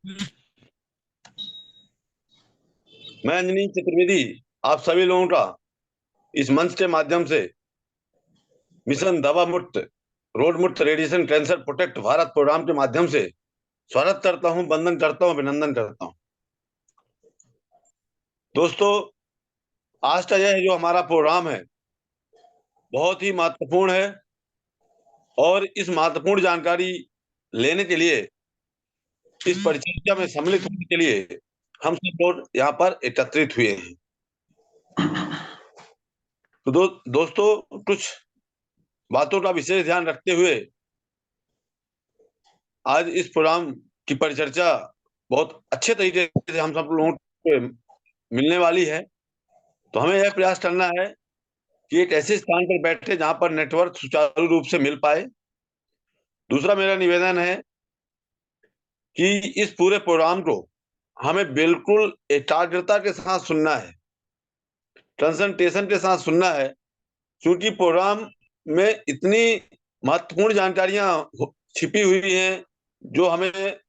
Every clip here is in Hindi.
मैं अंजनी चतुर्वेदी आप सभी लोगों का इस मंच के माध्यम से मिशन दवा मुक्त रोड मुक्त radiation cancer protect Bharat programme के माध्यम से स्वागत करता हूं, वंदन करता हूं, अभिनंदन करता हूं। दोस्तों, आज का यह जो हमारा प्रोग्राम है बहुत ही महत्वपूर्ण है और इस महत्वपूर्ण जानकारी लेने के लिए, इस परिचर्चा में सम्मिलित होने के लिए हम सब लोग यहाँ पर एकत्रित हुए हैं। तो दोस्तों, कुछ बातों का विशेष ध्यान रखते हुए आज इस प्रोग्राम की परिचर्चा बहुत अच्छे तरीके से हम सब लोगों को मिलने वाली है। तो हमें यह प्रयास करना है कि एक ऐसे स्थान पर बैठे जहां पर नेटवर्क सुचारू रूप से मिल पाए। दूसरा मेरा निवेदन है कि इस पूरे प्रोग्राम को हमें बिल्कुल एकाग्रता के साथ सुनना है, कंसंट्रेशन के साथ सुनना है, क्योंकि प्रोग्राम में इतनी महत्वपूर्ण जानकारियां छिपी हुई हैं जो हमें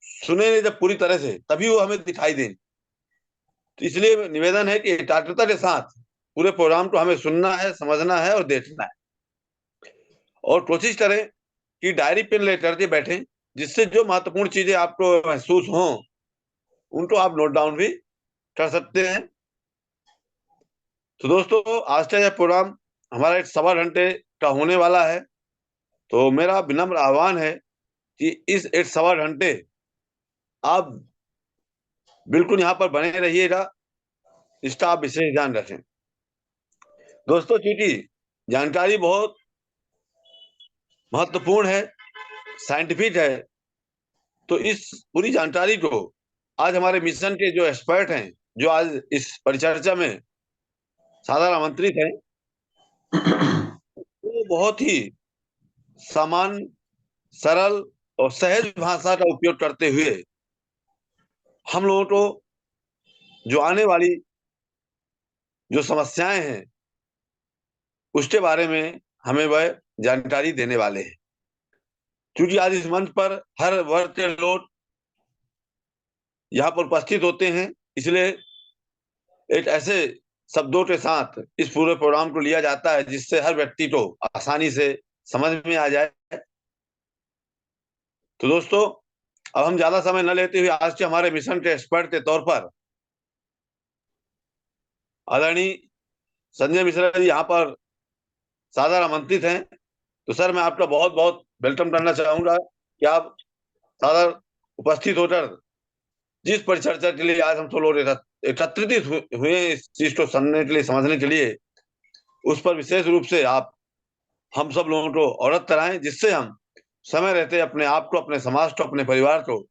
सुने जब पूरी तरह से तभी वो हमें दिखाई दें। तो इसलिए निवेदन है कि एकाग्रता के साथ पूरे प्रोग्राम को हमें सुनना है, समझना है और देखना है। और कोशिश करें कि डायरी पेन लेकर के बैठें, जिससे जो महत्वपूर्ण चीजें आपको महसूस हों उनको आप नोट डाउन भी कर सकते हैं। तो दोस्तों, आज का यह प्रोग्राम हमारा एक 1.25 घंटे का होने वाला है। तो मेरा विनम्र आह्वान है कि इस 1.25 घंटे आप बिल्कुल यहाँ पर बने रहिएगा, इसका आप विशेष ध्यान रखें। दोस्तों, क्योंकि जानकारी बहुत महत्वपूर्ण है, साइंटिफिक है, तो इस पूरी जानकारी को आज हमारे मिशन के जो एक्सपर्ट हैं, जो आज इस परिचर्चा में सादर आमंत्रित हैं, वो बहुत ही सामान्य, सरल और सहज भाषा का उपयोग करते हुए हम लोगों को जो आने वाली जो समस्याएं हैं उसके बारे में हमें वह जानकारी देने वाले हैं। क्योंकि आज इस मंच पर हर वर्ग के लोग यहाँ पर उपस्थित होते हैं, इसलिए एक ऐसे शब्दों के साथ इस पूरे प्रोग्राम को लिया जाता है जिससे हर व्यक्ति को आसानी से समझ में आ जाए। तो दोस्तों, अब हम ज्यादा समय न लेते हुए आज के हमारे मिशन के एक्सपर्ट के तौर पर आदरणीय संजय मिश्रा जी यहाँ पर सादर आमंत्रित हैं। तो सर, मैं आपका बहुत बहुत वेलकम करना चाहूंगा कि आप सादर उपस्थित होकर जिस परिचर्चा के लिए आज हम सब लोग एकत्रित हुए इस चीज को समझने के लिए, समझने के लिए, उस पर विशेष रूप से आप हम सब लोगों को अवगत कराएं, जिससे हम समय रहते अपने आप को, अपने समाज को, अपने परिवार को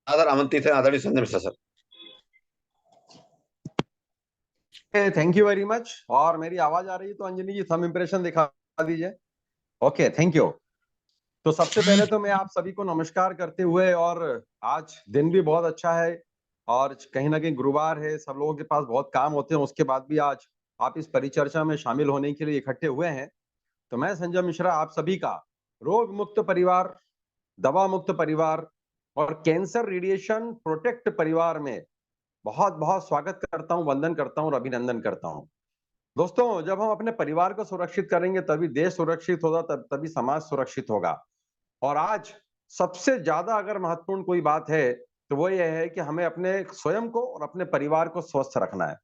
सादर आमंत्रित है आदरणीय Sanjay Mishra sir. Thank you very much. और मेरी आवाज आ रही है तो अंजनी जी थंब इंप्रेशन दिखा दीजिए। Okay, thank you. तो सबसे पहले तो मैं आप सभी को नमस्कार करते हुए, और आज दिन भी बहुत अच्छा है और कहीं ना कहीं गुरुवार है, सब लोगों के पास बहुत काम होते हैं, उसके बाद भी आज आप इस परिचर्चा में शामिल होने के लिए इकट्ठे हुए हैं। तो मैं संजय मिश्रा आप सभी का रोग मुक्त परिवार, दवा मुक्त परिवार और कैंसर रेडिएशन प्रोटेक्ट परिवार में बहुत बहुत स्वागत करता हूं, वंदन करता हूं और अभिनंदन करता हूं। दोस्तों, जब हम अपने परिवार को सुरक्षित करेंगे तभी देश सुरक्षित होगा, तभी समाज सुरक्षित होगा। और आज सबसे ज्यादा अगर महत्वपूर्ण कोई बात है तो वो ये है कि हमें अपने स्वयं को और अपने परिवार को स्वस्थ रखना है।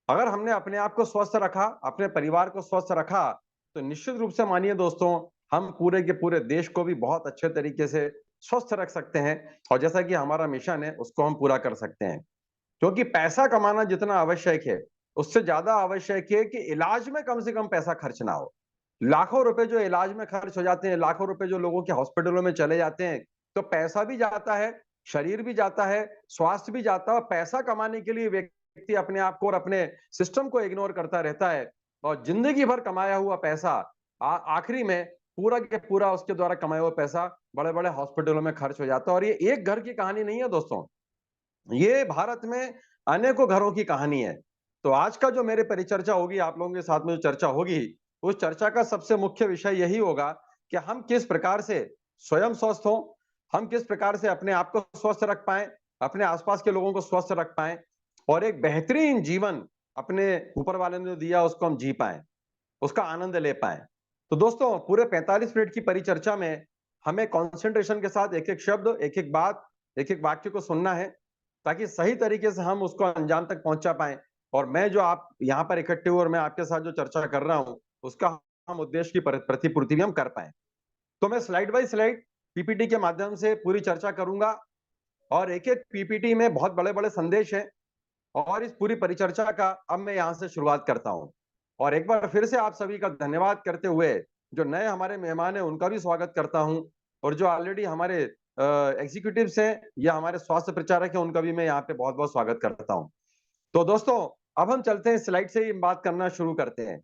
अगर हमने अपने आप को स्वस्थ रखा, अपने परिवार को स्वस्थ रखा, तो निश्चित रूप से मानिए दोस्तों, हम पूरे के पूरे देश को भी बहुत अच्छे तरीके से स्वस्थ रख सकते हैं। और जैसा कि हमारा मिशन है उसको हम पूरा कर सकते हैं। क्योंकि पैसा कमाना जितना आवश्यक है, उससे ज्यादा आवश्यक है कि इलाज में कम से कम पैसा खर्च ना हो। लाखों रुपए जो इलाज में खर्च हो जाते हैं, लाखों रुपए जो लोगों के हॉस्पिटलों में चले जाते हैं, तो पैसा भी जाता है, शरीर भी जाता है, स्वास्थ्य भी जाता है। और पैसा कमाने के लिए व्यक्ति अपने आप को और अपने सिस्टम को इग्नोर करता रहता है, और जिंदगी भर कमाया हुआ पैसा आखिरी में पूरा के पूरा उसके द्वारा कमाया हुआ पैसा बड़े बड़े हॉस्पिटलों में खर्च हो जाता है। और ये एक घर की कहानी नहीं है दोस्तों, ये भारत में अनेकों घरों की कहानी है। तो आज का जो मेरे परिचर्चा होगी, आप लोगों के साथ में जो चर्चा होगी, उस चर्चा का सबसे मुख्य विषय यही होगा कि हम किस प्रकार से स्वयं स्वस्थ हो, हम किस प्रकार से अपने आप को स्वस्थ रख पाए, अपने आसपास के लोगों को स्वस्थ रख पाए और एक बेहतरीन जीवन अपने ऊपर वाले ने जो दिया उसको हम जी पाए, उसका आनंद ले पाए। तो दोस्तों पूरे 45 मिनट की परिचर्चा में हमें कंसंट्रेशन के साथ एक-एक शब्द, एक-एक बात, एक-एक वाक्य को सुनना है ताकि सही तरीके से हम उसको अंजाम तक पहुंचा पाए। और मैं जो आप यहाँ पर इकट्ठे हुए और मैं आपके साथ जो चर्चा कर रहा हूँ, उसका हम उद्देश्य की प्रतिपूर्ति भी हम कर पाए। तो मैं स्लाइड बाय स्लाइड पीपीटी के माध्यम से पूरी चर्चा करूंगा और एक-एक पीपीटी में बहुत बड़े-बड़े संदेश हैं और इस पूरी परिचर्चा का अब मैं यहाँ से शुरुआत करता हूँ। और एक बार फिर से आप सभी का धन्यवाद करते हुए जो नए हमारे मेहमान हैं उनका भी स्वागत करता हूँ और जो ऑलरेडी हमारे एग्जीक्यूटिव्स हैं या हमारे स्वास्थ्य प्रचारक हैं उनका भी मैं यहाँ पे बहुत-बहुत स्वागत करता हूँ। तो दोस्तों अब हम चलते हैं स्लाइड से ही बात करना शुरू करते हैं।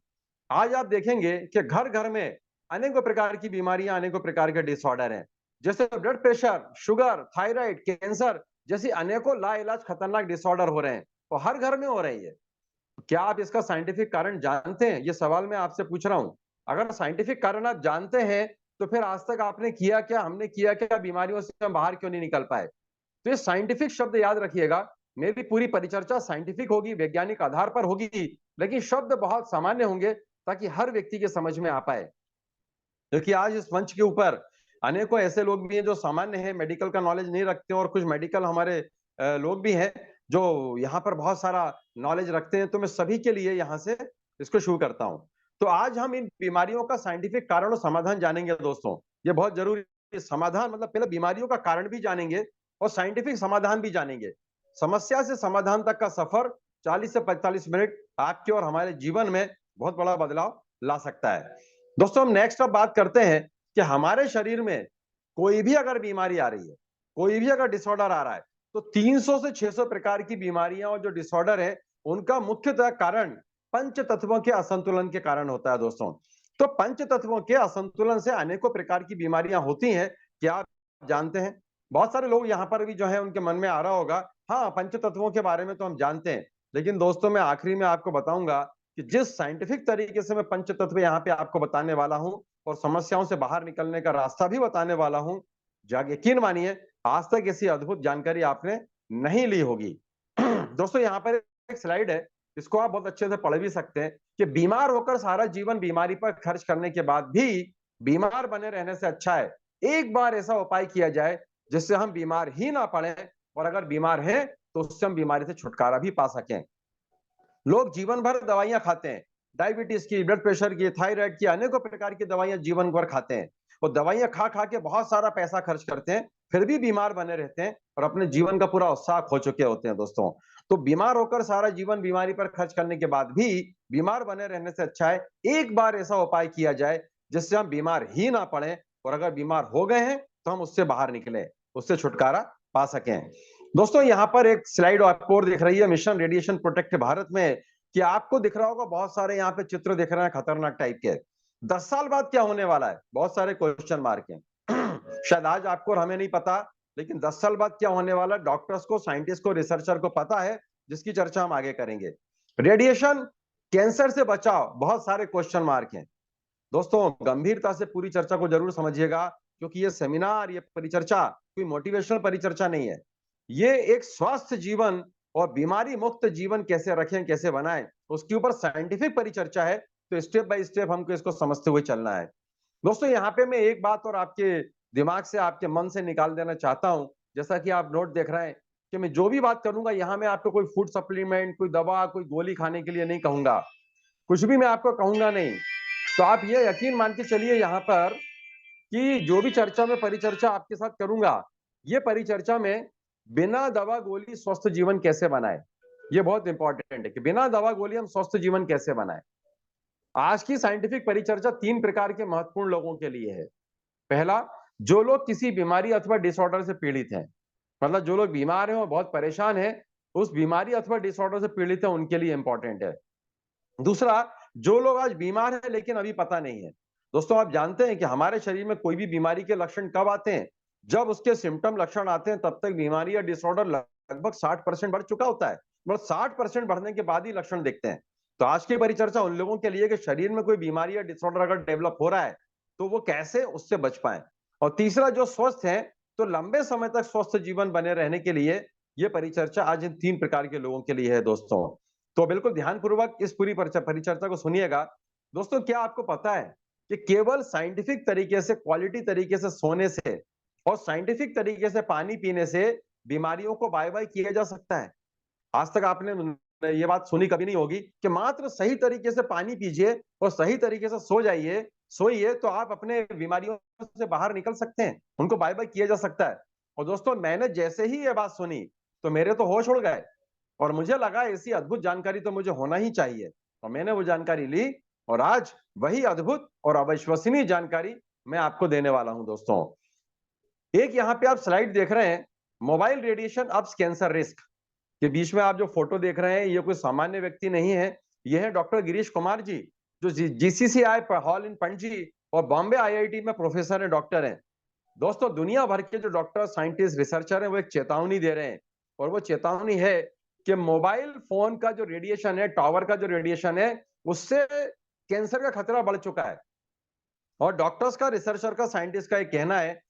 आज आप देखेंगे कि घर-घर में अनेकों प्रकार की बीमारियां, अनेकों प्रकार के डिसऑर्डर हैं। जैसे blood pressure, sugar, thyroid, cancer जैसी अनेकों लाइलाज खतरनाक डिसऑर्डर हो रहे हैं, तो हर घर में हो रही है। क्या आप इसका साइंटिफिक कारण जानते हैं? ये सवाल मैं आपसे पूछ रहा हूँ। अगर साइंटिफिक कारण आप जानते हैं, तो फिर आज तक आपने किया क्या, हमने किया क्या, बीमारियों से हम बाहर क्यों नहीं निकल पाए? तो ये साइंटिफिक शब्द याद रखिएगा। मेरी पूरी परिचर्चा साइंटिफिक होगी, वैज्ञानिक आधार पर होगी, लेकिन शब्द बहुत सामान्य होंगे ताकि हर व्यक्ति के समझ में आ पाए। क्योंकि आज इस मंच के ऊपर अनेकों ऐसे लोग भी हैं जो सामान्य हैं, मेडिकल का नॉलेज नहीं रखते और कुछ मेडिकल हमारे लोग भी हैं जो यहाँ पर बहुत सारा नॉलेज रखते हैं। तो मैं सभी के लिए यहाँ से इसको शुरू करता हूँ। तो आज हम इन बीमारियों का साइंटिफिक कारण और समाधान जानेंगे दोस्तों। ये बहुत जरूरी है। समाधान मतलब पहले बीमारियों का कारण भी जानेंगे और साइंटिफिक समाधान भी जानेंगे। समस्या से समाधान तक का सफर 40 से 45 मिनट आपके और हमारे जीवन में बहुत बड़ा बदलाव ला सकता है। दोस्तों हम नेक्स्ट अब बात करते हैं कि हमारे शरीर में कोई भी अगर बीमारी आ रही है, कोई भी अगर डिसऑर्डर आ रहा है, तो 300 से 600 प्रकार की बीमारियां और जो डिसऑर्डर है, उनका मुख्यतः कारण पंच तत्वों के असंतुलन के कारण होता है दोस्तों। तो पंच तत्वों के असंतुलन से अनेकों प्रकार की बीमारियां होती हैं। क्या आप जानते हैं? बहुत सारे लोग यहाँ पर भी जो है उनके मन में आ रहा होगा, हाँ पंच तत्वों के बारे में तो हम जानते हैं, लेकिन दोस्तों मैं आखिरी में आपको बताऊंगा कि जिस साइंटिफिक तरीके से मैं पंच तत्व यहाँ पे आपको बताने वाला हूं और समस्याओं से बाहर निकलने का रास्ता भी बताने वाला हूं, यकीन मानिए आज तक ऐसी अद्भुत जानकारी आपने नहीं ली होगी। दोस्तों यहाँ पर एक स्लाइड है, इसको आप बहुत अच्छे से पढ़ भी सकते हैं कि बीमार होकर सारा जीवन बीमारी पर खर्च करने के बाद भी बीमार बने रहने से अच्छा है एक बार ऐसा उपाय किया जाए जिससे हम बीमार ही ना पड़े और अगर बीमार हैं तो उससे हम बीमारी से छुटकारा भी पा सकें। लोग जीवन भर दवाइयां खाते हैं, डायबिटीज की, ब्लड प्रेशर की, थायराइड की, अनेकों प्रकार की दवाइयां जीवन भर खाते हैं और दवाइयां खा खा के बहुत सारा पैसा खर्च करते हैं, फिर भी बीमार बने रहते हैं और अपने जीवन का पूरा उत्साह खो चुके होते हैं दोस्तों। तो बीमार होकर सारा जीवन बीमारी पर खर्च करने के बाद भी बीमार बने रहने से अच्छा है एक बार ऐसा उपाय किया जाए जिससे हम बीमार ही ना पड़े और अगर बीमार हो गए हैं तो हम उससे बाहर निकले, उससे छुटकारा पा सकें। दोस्तों यहाँ पर एक स्लाइड आपको और दिख रही है, मिशन रेडिएशन प्रोटेक्ट भारत में, कि आपको दिख रहा होगा बहुत सारे यहाँ पे चित्र दिख रहे हैं खतरनाक टाइप के। 10 साल बाद क्या होने वाला है, बहुत सारे क्वेश्चन मार्क हैं। शायद आज आपको और हमें नहीं पता, लेकिन 10 साल बाद क्या होने वाला है डॉक्टर्स को, साइंटिस्ट को, रिसर्चर को पता है, जिसकी चर्चा हम आगे करेंगे। रेडिएशन, कैंसर से बचाव, बहुत सारे क्वेश्चन मार्क हैं। दोस्तों गंभीरता से पूरी चर्चा को जरूर समझिएगा क्योंकि ये सेमिनार, ये परिचर्चा कोई मोटिवेशनल परिचर्चा नहीं है। ये एक स्वस्थ जीवन और बीमारी मुक्त जीवन कैसे रखें, कैसे बनाएं, उसके ऊपर साइंटिफिक परिचर्चा है। तो स्टेप बाय स्टेप हमको इसको समझते हुए चलना है। दोस्तों यहाँ पे मैं एक बात और आपके दिमाग से, आपके मन से निकाल देना चाहता हूं। जैसा कि आप नोट देख रहे हैं कि मैं जो भी बात करूंगा यहाँ मैं आपको कोई फूड सप्लीमेंट, कोई दवा, कोई गोली खाने के लिए नहीं कहूंगा, कुछ भी मैं आपको कहूंगा नहीं। तो आप ये यकीन मान के चलिए यहाँ पर कि जो भी चर्चा में परिचर्चा आपके साथ करूंगा, ये परिचर्चा में बिना दवा गोली स्वस्थ जीवन कैसे बनाए, ये बहुत इंपॉर्टेंट है कि बिना दवा गोली हम स्वस्थ जीवन कैसे बनाए। आज की साइंटिफिक परिचर्चा 3 प्रकार के महत्वपूर्ण लोगों के लिए है। पहला, जो लोग किसी बीमारी अथवा डिसऑर्डर से पीड़ित हैं, मतलब जो लोग बीमार हैं और बहुत परेशान हैं, उस बीमारी अथवा डिसऑर्डर से पीड़ित है, उनके लिए इंपॉर्टेंट है। दूसरा, जो लोग आज बीमार हैं लेकिन अभी पता नहीं है। दोस्तों आप जानते हैं कि हमारे शरीर में कोई भी बीमारी के लक्षण कब आते हैं, जब उसके सिम्टम लक्षण आते हैं तब तक बीमारी या डिसऑर्डर लगभग 60% बढ़ चुका होता है, मतलब 60% बढ़ने के बाद ही लक्षण दिखते हैं। तो आज की परिचर्चा उन लोगों के लिए कि शरीर में कोई बीमारी या डिसऑर्डर अगर डेवलप हो रहा है तो वो कैसे उससे बच पाए। और तीसरा जो स्वस्थ है, तो लंबे समय तक स्वस्थ जीवन बने रहने के लिए ये परिचर्चा आज इन 3 प्रकार के लोगों के लिए है दोस्तों। तो बिल्कुल ध्यानपूर्वक इस पूरी परिचर्चा को सुनिएगा। दोस्तों, क्या आपको पता है कि केवल साइंटिफिक तरीके से, क्वालिटी तरीके से सोने से और साइंटिफिक तरीके से पानी पीने से बीमारियों को बाय-बाय किया जा सकता है? आज तक आपने ये बात सुनी कभी नहीं होगी कि मात्र सही तरीके से पानी पीजिए और सही तरीके से सोइए तो आप अपने बीमारियों से बाहर निकल सकते हैं, उनको बाय बाय किया जा सकता है। और दोस्तों, मैंने जैसे ही ये बात सुनी तो मेरे तो होश उड़ गए और मुझे लगा ऐसी अद्भुत जानकारी तो मुझे होना ही चाहिए, और मैंने वो जानकारी ली और आज वही अद्भुत और अविश्वसनीय जानकारी मैं आपको देने वाला हूं दोस्तों। एक यहाँ पे आप स्लाइड देख रहे हैं, mobile radiation ups cancer risk के बीच में आप जो फोटो देख रहे हैं, ये कोई सामान्य व्यक्ति नहीं है, ये है डॉक्टर गिरीश कुमार जी, जो जीसीसीआई हॉल इन पणजी और बॉम्बे आईआईटी में प्रोफेसर है, डॉक्टर हैं। दोस्तों, दुनिया भर के जो डॉक्टर, साइंटिस्ट, रिसर्चर हैं, वो एक चेतावनी दे रहे हैं, और वो चेतावनी है कि मोबाइल फोन का जो रेडिएशन है, टावर का जो रेडिएशन है, उससे कैंसर का खतरा बढ़ चुका है। और डॉक्टर्स का, रिसर्चर का, साइंटिस्ट का एक कहना है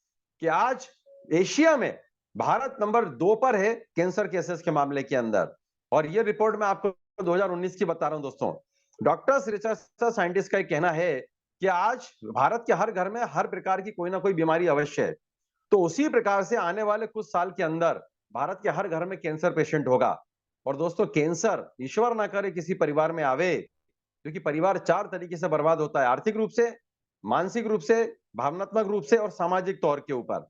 कि आज एशिया में भारत नंबर 2 पर है कैंसर केसेस के मामले के अंदर। और ये रिपोर्ट मैं आपको 2019 की बता रहा हूं दोस्तों। डॉक्टर्स, रिसर्चर, साइंटिस्ट का एक कहना है कि आज भारत के हर घर में हर प्रकार की कोई ना कोई बीमारी अवश्य है। तो उसी प्रकार से आने वाले कुछ साल के अंदर भारत के हर घर में कैंसर पेशेंट होगा। और दोस्तों, कैंसर ईश्वर ना करे किसी परिवार में आवे, क्योंकि परिवार 4 तरीके से बर्बाद होता है, आर्थिक रूप से, मानसिक रूप से, भावनात्मक रूप से और सामाजिक तौर के ऊपर।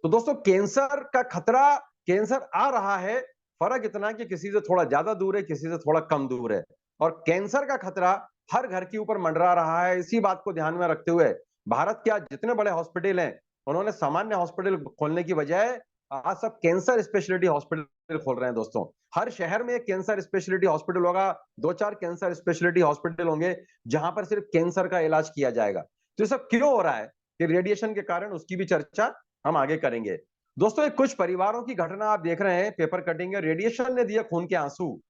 तो दोस्तों, कैंसर का खतरा, कैंसर आ रहा है, फर्क इतना कि किसी से थोड़ा ज्यादा दूर है, किसी से थोड़ा कम दूर है, और कैंसर का खतरा हर घर के ऊपर मंडरा रहा है। इसी बात को ध्यान में रखते हुए भारत के आज जितने बड़े हॉस्पिटल हैं, उन्होंने सामान्य हॉस्पिटल खोलने की बजाय आज सब कैंसर स्पेशलिटी हॉस्पिटल खोल रहे हैं दोस्तों। हर शहर में एक कैंसर स्पेशलिटी हॉस्पिटल होगा, 2-4 कैंसर स्पेशलिटी हॉस्पिटल होंगे, जहां पर सिर्फ कैंसर का इलाज किया जाएगा। तो ये सब क्यों हो रहा है? कि रेडिएशन के कारण, उसकी भी चर्चा हम आगे करेंगे। दोस्तों, एक कुछ परिवारों की घटना आप देख रहे हैं, पेपर कटिंग है, रेडिएशन ने दिए खून के आंसू।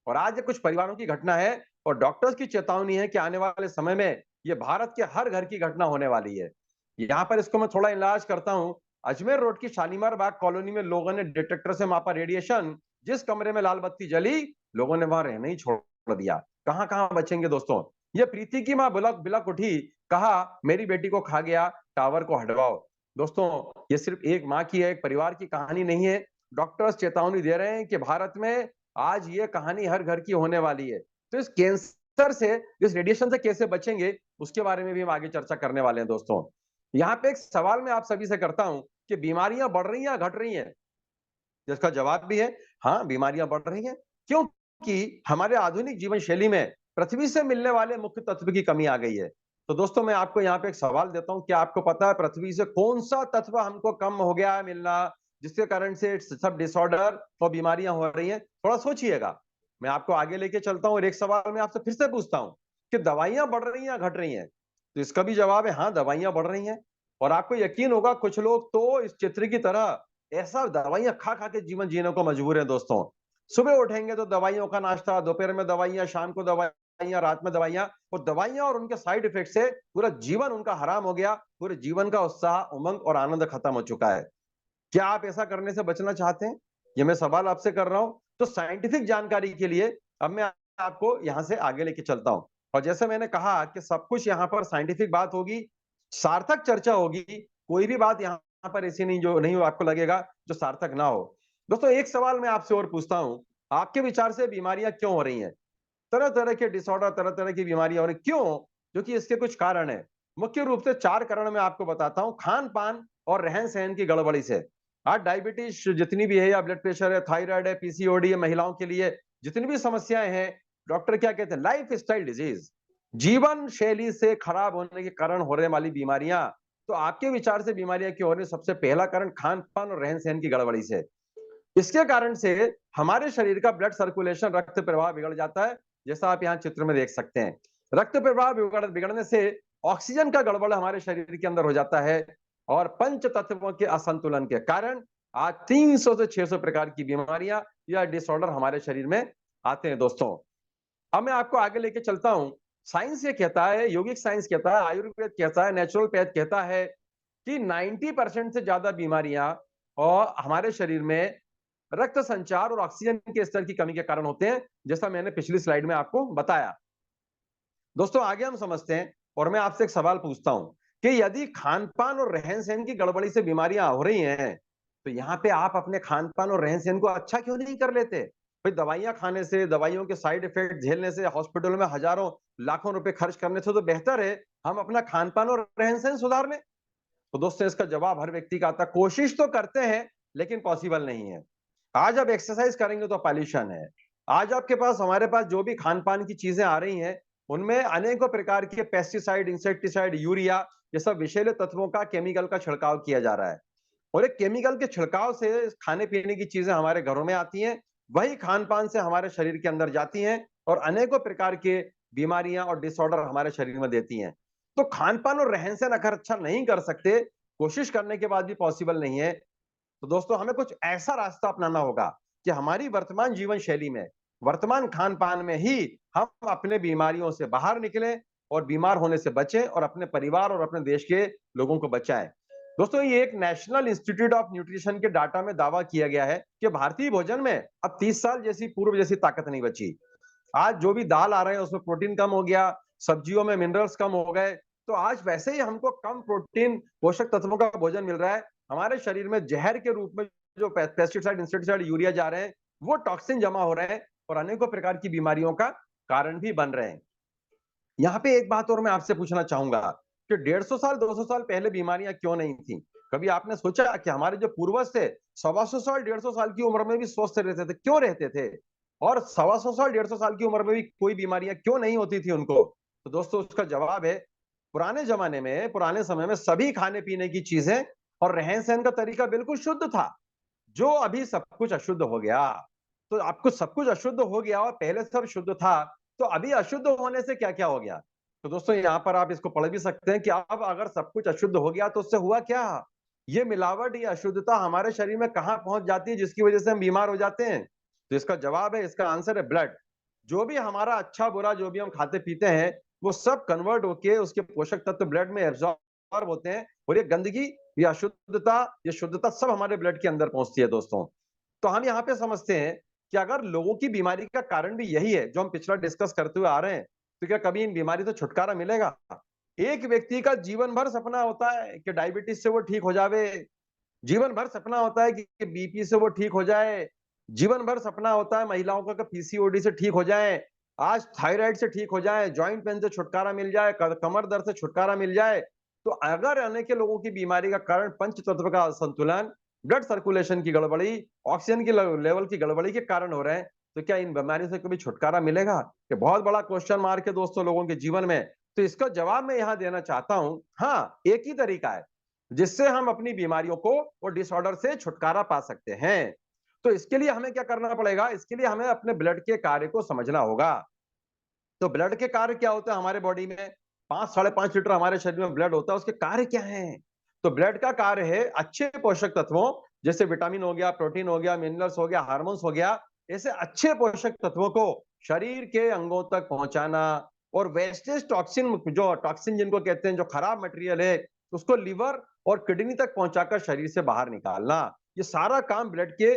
और आज ये कुछ परिवारों की घटना है, और डॉक्टर्स की चेतावनी है कि आने वाले समय में ये भारत के हर घर की घटना होने वाली है। यहाँ पर इसको मैं थोड़ा इलाज करता हूं। अजमेर रोड की शालीमार बाग कॉलोनी में लोगों ने डिटेक्टर से मापा रेडिएशन, जिस कमरे में लाल बत्ती जली, लोगों ने वहां रहना ही छोड़ दिया। कहां कहां बचेंगे दोस्तों? ये प्रीति की मां बिलक बिलक उठी, कहा मेरी बेटी को खा गया, टावर को हटवाओ। दोस्तों, ये सिर्फ एक मां की है, एक परिवार की कहानी नहीं है। डॉक्टर्स चेतावनी दे रहे हैं कि भारत में आज ये कहानी हर घर की होने वाली है। तो इस कैंसर से, इस रेडिएशन से कैसे बचेंगे, उसके बारे में भी हम आगे चर्चा करने वाले हैं दोस्तों। यहाँ पे एक सवाल मैं आप सभी से करता हूं कि बीमारियां बढ़ रही हैं या घट रही हैं? जिसका जवाब भी है हाँ, बीमारियां बढ़ रही हैं, क्योंकि हमारे आधुनिक जीवन शैली में पृथ्वी से मिलने वाले मुख्य तत्व की कमी आ गई है। तो दोस्तों, मैं आपको यहाँ पे एक सवाल देता हूं, क्या आपको पता है पृथ्वी से कौन सा तत्व हमको कम हो गया है मिलना, जिसके कारण से सब डिसऑर्डर और बीमारियां हो रही हैं? थोड़ा सोचिएगा। मैं आपको आगे लेके चलता हूं और एक सवाल मैं आपसे फिर से पूछता हूं कि दवाइयां बढ़ रही हैं या घट रही हैं? तो इसका भी जवाब है हाँ, दवाइयां बढ़ रही हैं। और आपको यकीन होगा, कुछ लोग तो इस चित्र की तरह ऐसा दवाइयां खा खा के जीवन जीने को मजबूर है दोस्तों। सुबह उठेंगे तो दवाइयों का नाश्ता, दोपहर में दवाइयां, शाम को दवाइयां, रात में दवाइयां, और दवाइयां और उनके साइड इफेक्ट से पूरा जीवन उनका हराम हो गया, पूरे जीवन का उत्साह, उमंग और आनंद खत्म हो चुका है। क्या आप ऐसा करने से बचना चाहते हैं? ये मैं सवाल आपसे कर रहा हूं। तो साइंटिफिक जानकारी के लिए अब मैं आपको यहां से आगे लेके चलता हूं। और जैसे मैंने कहा कि सब कुछ यहां पर साइंटिफिक बात होगी, सार्थक चर्चा होगी, कोई भी बात यहां पर ऐसी नहीं जो नहीं आपको लगेगा जो सार्थक ना हो। दोस्तों, एक सवाल मैं आपसे और पूछता हूं, आपके विचार से बीमारियां क्यों हो रही हैं? तरह तरह के डिसऑर्डर, तरह तरह की बीमारियां हो रही, क्यों? क्योंकि इसके कुछ कारण है। मुख्य रूप से 4 कारण मैं आपको बताता हूं, खान पान और रहन सहन की गड़बड़ी से। आज डायबिटीज जितनी भी है, या ब्लड प्रेशर है, थायराइड है, पीसीओडी है, महिलाओं के लिए जितनी भी समस्याएं हैं, डॉक्टर क्या कहते हैं, लाइफ स्टाइल डिजीज, जीवन शैली से खराब होने के कारण होने वाली बीमारियां। तो आपके विचार से बीमारियां क्यों हो रही? सबसे पहला कारण खान पान और रहन सहन की गड़बड़ी से। इसके कारण से हमारे शरीर का ब्लड सर्कुलेशन, रक्त प्रवाह बिगड़ जाता है, जैसा आप यहाँ चित्र में देख सकते हैं। रक्त प्रवाह बिगड़ने से ऑक्सीजन का गड़बड़ हमारे शरीर के अंदर हो जाता है, और पंच तत्वों के असंतुलन के कारण आज 300 से 600 प्रकार की बीमारियां या डिसऑर्डर हमारे शरीर में आते हैं दोस्तों। अब मैं आपको आगे लेके चलता हूं। साइंस ये कहता है, योगिक साइंस कहता है, आयुर्वेद कहता है, नेचुरोपैथ कहता है कि 90% से ज्यादा बीमारियां और हमारे शरीर में रक्त संचार और ऑक्सीजन के स्तर की कमी के कारण होते हैं, जैसा मैंने पिछली स्लाइड में आपको बताया। दोस्तों आगे हम समझते हैं, और मैं आपसे एक सवाल पूछता हूं कि यदि खान पान और रहन सहन की गड़बड़ी से बीमारियां हो रही हैं, तो यहाँ पे आप अपने खान पान और रहन सहन को अच्छा क्यों नहीं कर लेते? भाई दवाइयां खाने से, दवाइयों के साइड इफेक्ट झेलने से, हॉस्पिटल में हजारों लाखों रुपए खर्च करने से तो बेहतर है हम अपना खान पान और रहन सहन सुधार लें। तो दोस्तों इसका जवाब हर व्यक्ति का आता है, कोशिश तो करते हैं लेकिन पॉसिबल नहीं है। आज आप एक्सरसाइज करेंगे तो पॉल्यूशन है। आज आपके पास, हमारे पास जो भी खान पान की चीजें आ रही हैं, उनमें अनेकों प्रकार के पेस्टिसाइड, इंसेक्टिसाइड, यूरिया, ये सब विषैले तत्वों का, केमिकल का छिड़काव किया जा रहा है। और एक केमिकल के छिड़काव से खाने पीने की चीजें हमारे घरों में आती हैं, वही खान पान से हमारे शरीर के अंदर जाती हैं और अनेकों प्रकार के बीमारियां और डिसऑर्डर हमारे शरीर में देती हैं। तो खान पान और रहन सहन अगर अच्छा नहीं कर सकते, कोशिश करने के बाद भी पॉसिबल नहीं है, तो दोस्तों हमें कुछ ऐसा रास्ता अपनाना होगा कि हमारी वर्तमान जीवन शैली में, वर्तमान खान पान में ही हम अपने बीमारियों से बाहर निकलें और बीमार होने से बचें और अपने परिवार और अपने देश के लोगों को बचाएं। दोस्तों ये एक नेशनल इंस्टीट्यूट ऑफ न्यूट्रिशन के डाटा में दावा किया गया है कि भारतीय भोजन में अब 30 साल जैसी पूर्व जैसी ताकत नहीं बची। आज जो भी दाल आ रहे हैं उसमें प्रोटीन कम हो गया, सब्जियों में मिनरल्स कम हो गए, तो आज वैसे ही हमको कम प्रोटीन पोषक तत्वों का भोजन मिल रहा है। हमारे शरीर में जहर के रूप में जो पेस्टिसाइड, इंसेक्टिसाइड, यूरिया जा रहे हैं, वो टॉक्सिन जमा हो रहे हैं और अनेकों प्रकार की बीमारियों का कारण भी बन रहे हैं। यहाँ पे एक बात और मैं आपसे पूछना चाहूंगा कि 150 साल 200 साल पहले बीमारियां क्यों नहीं थी? कभी आपने सोचा कि हमारे जो पूर्वज थे 125 साल 150 साल की उम्र में भी स्वस्थ रहते थे, क्यों रहते थे? और 125 साल 150 साल की उम्र में भी कोई बीमारियां क्यों नहीं होती थी उनको? तो दोस्तों उसका जवाब है, पुराने जमाने में, पुराने समय में सभी खाने पीने की चीजें और रहन सहन का तरीका बिल्कुल शुद्ध था। जो अभी सब कुछ अशुद्ध हो गया, तो आपको सब कुछ अशुद्ध हो गया और पहले सब शुद्ध था, तो अभी अशुद्ध होने से क्या क्या हो गया? तो दोस्तों यहाँ पर आप इसको पढ़ भी सकते हैं कि अब अगर सब कुछ अशुद्ध हो गया तो उससे हुआ क्या? ये मिलावट, ये अशुद्धता हमारे शरीर में कहां पहुंच जाती है जिसकी वजह से हम बीमार हो जाते हैं? तो इसका जवाब है, इसका आंसर है ब्लड। जो भी हमारा अच्छा बुरा जो भी हम खाते पीते हैं, वो सब कन्वर्ट होके उसके पोषक तत्व ब्लड में एब्जॉर्ब होते हैं और ये गंदगी, ये अशुद्धता, ये शुद्धता सब हमारे ब्लड के अंदर पहुंचती है दोस्तों। तो हम यहाँ पे समझते हैं कि अगर लोगों की बीमारी का कारण भी यही है जो हम पिछला डिस्कस करते हुए आ रहे हैं, तो क्या कभी इन बीमारी से छुटकारा मिलेगा? एक व्यक्ति का जीवन भर सपना होता है कि डायबिटीज से वो ठीक हो जावे, जीवन भर सपना होता है कि बीपी से वो ठीक हो जाए, जीवन भर सपना होता है महिलाओं का कि पीसीओडी से ठीक हो जाए, आज थायराइड से ठीक हो जाए, जॉइंट पेन से छुटकारा मिल जाए, कमर दर्द से छुटकारा मिल जाए। तो अगर अनेक लोगों की बीमारी का कारण पंच तत्व का असंतुलन, ब्लड सर्कुलेशन की गड़बड़ी, ऑक्सीजन की लेवल की गड़बड़ी के कारण हो रहे हैं, तो क्या इन बीमारियों से कभी छुटकारा मिलेगा? ये बहुत बड़ा क्वेश्चन मार्क है दोस्तों लोगों के जीवन में। तो इसका जवाब मैं यहाँ देना चाहता हूँ, हाँ एक ही तरीका है जिससे हम अपनी बीमारियों को और डिसऑर्डर से छुटकारा पा सकते हैं। तो इसके लिए हमें क्या करना पड़ेगा? इसके लिए हमें अपने ब्लड के कार्य को समझना होगा। तो ब्लड के कार्य क्या होता है हमारे बॉडी में? 5-5.5 लीटर हमारे शरीर में ब्लड होता है, उसके कार्य क्या हैं? तो ब्लड का कार्य है अच्छे पोषक तत्वों, जैसे विटामिन हो गया, प्रोटीन हो गया, मिनरल्स हो गया, हार्मोन्स हो गया, ऐसे अच्छे पोषक तत्वों को शरीर के अंगों तक पहुंचाना और वेस्टेज टॉक्सिन, जो टॉक्सिन जिनको कहते हैं, जो खराब मटेरियल है, उसको लिवर और किडनी तक पहुंचाकर शरीर से बाहर निकालना। ये सारा काम ब्लड के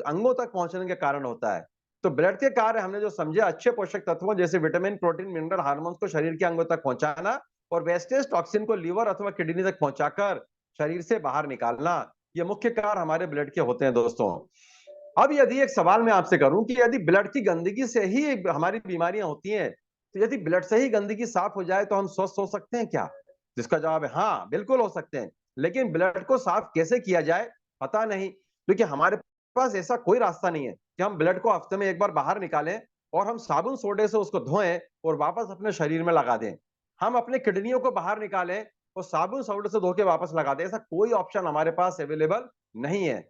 अंगों तक पहुंचने के कारण होता है। तो ब्लड के कार्य हमने जो समझे, अच्छे पोषक तत्वों जैसे विटामिन, प्रोटीन, मिनरल, हार्मोन्स को शरीर के अंगों तक पहुंचाना और वेस्टेज टॉक्सिन को लिवर अथवा किडनी तक पहुंचाकर शरीर से बाहर निकालना, ये मुख्य कार्य हमारे ब्लड के होते हैं दोस्तों। अब यदि एक सवाल मैं आपसे करूं कि यदि ब्लड की गंदगी से ही हमारी बीमारियां होती हैं, तो यदि ब्लड से ही गंदगी साफ हो जाए तो हम स्वस्थ हो सकते हैं क्या? जिसका जवाब है हाँ, बिल्कुल हो सकते हैं। लेकिन ब्लड को साफ कैसे किया जाए पता नहीं, क्योंकि हमारे पास ऐसा कोई रास्ता नहीं है कि हम ब्लड को हफ्ते में एक बार बाहर निकालें और हम साबुन सोडे से उसको धोएं और वापस अपने शरीर में लगा दें। हम अपने किडनियों को बाहर निकालें और साबुन सोडे से धो के वापस लगा दें, ऐसा कोई ऑप्शन हमारे पास अवेलेबल नहीं है।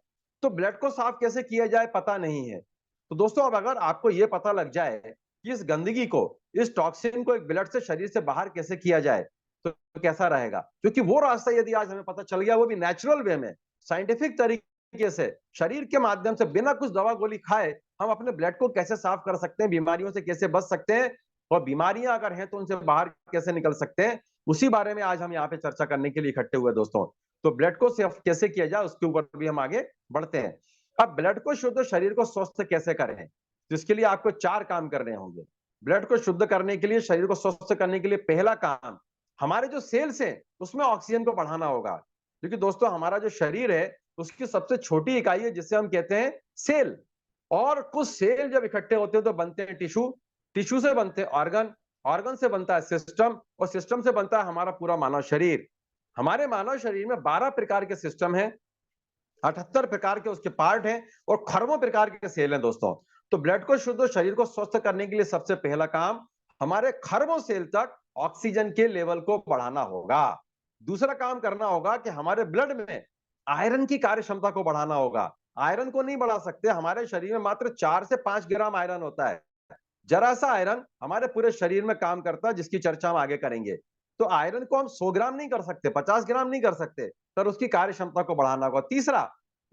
तो ब्लड को साफ कैसे किया जाए पता नहीं है। तो दोस्तों अब अगर आपको यह पता लग जाए कि इस गंदगी को, इस टॉक्सिन को एक ब्लड से शरीर से बाहर कैसे किया जाए, तो कैसा रहेगा? क्योंकि वो रास्ता यदि आज हमें पता चल गया, वो भी नेचुरल वे में, साइंटिफिक तरीके से, शरीर के माध्यम से, बिना कुछ दवा गोली खाए हम अपने ब्लड को कैसे साफ कर सकते हैं, बीमारियों से कैसे बच सकते हैं और बीमारियां अगर हैं तो उनसे बाहर कैसे निकल सकते हैं, उसी बारे में आज हम यहाँ पे चर्चा करने के लिए इकट्ठे हुए दोस्तों। तो ब्लड को सेफ कैसे किया जाए उसके ऊपर भी हम आगे बढ़ते हैं। अब ब्लड को शुद्ध, शरीर को स्वस्थ कैसे करें, तो इसके लिए आपको 4 काम करने होंगे। ब्लड को शुद्ध करने के लिए, शरीर को स्वस्थ करने के लिए पहला काम, हमारे जो सेल्स हैं उसमें ऑक्सीजन को बढ़ाना होगा। क्योंकि दोस्तों हमारा जो शरीर है उसकी सबसे छोटी इकाई है जिसे हम कहते हैं सेल, और कुछ सेल जब इकट्ठे होते हैं तो बनते हैं टिश्यू, टिश्यू से बनते हैं ऑर्गन, ऑर्गन से बनता है सिस्टम, और सिस्टम से बनता है हमारा पूरा मानव शरीर। हमारे मानव शरीर में 12 प्रकार के सिस्टम हैं, 78 प्रकार के उसके पार्ट हैं, और खरबों प्रकार के सेल हैं दोस्तों। तो ब्लड को शुद्ध, शरीर को स्वस्थ करने के लिए सबसे पहला काम, हमारे खरबों सेल तक ऑक्सीजन के लेवल को बढ़ाना होगा। दूसरा काम करना होगा कि हमारे ब्लड में आयरन की कार्य क्षमता को बढ़ाना होगा। आयरन को नहीं बढ़ा सकते, हमारे शरीर में मात्र 4 से 5 ग्राम आयरन होता है। जरा सा आयरन हमारे पूरे शरीर में काम करता है, जिसकी चर्चा हम आगे करेंगे। तो आयरन को हम 100 ग्राम नहीं कर सकते, 50 ग्राम नहीं कर सकते, पर उसकी कार्य क्षमता को बढ़ाना होगा। तीसरा,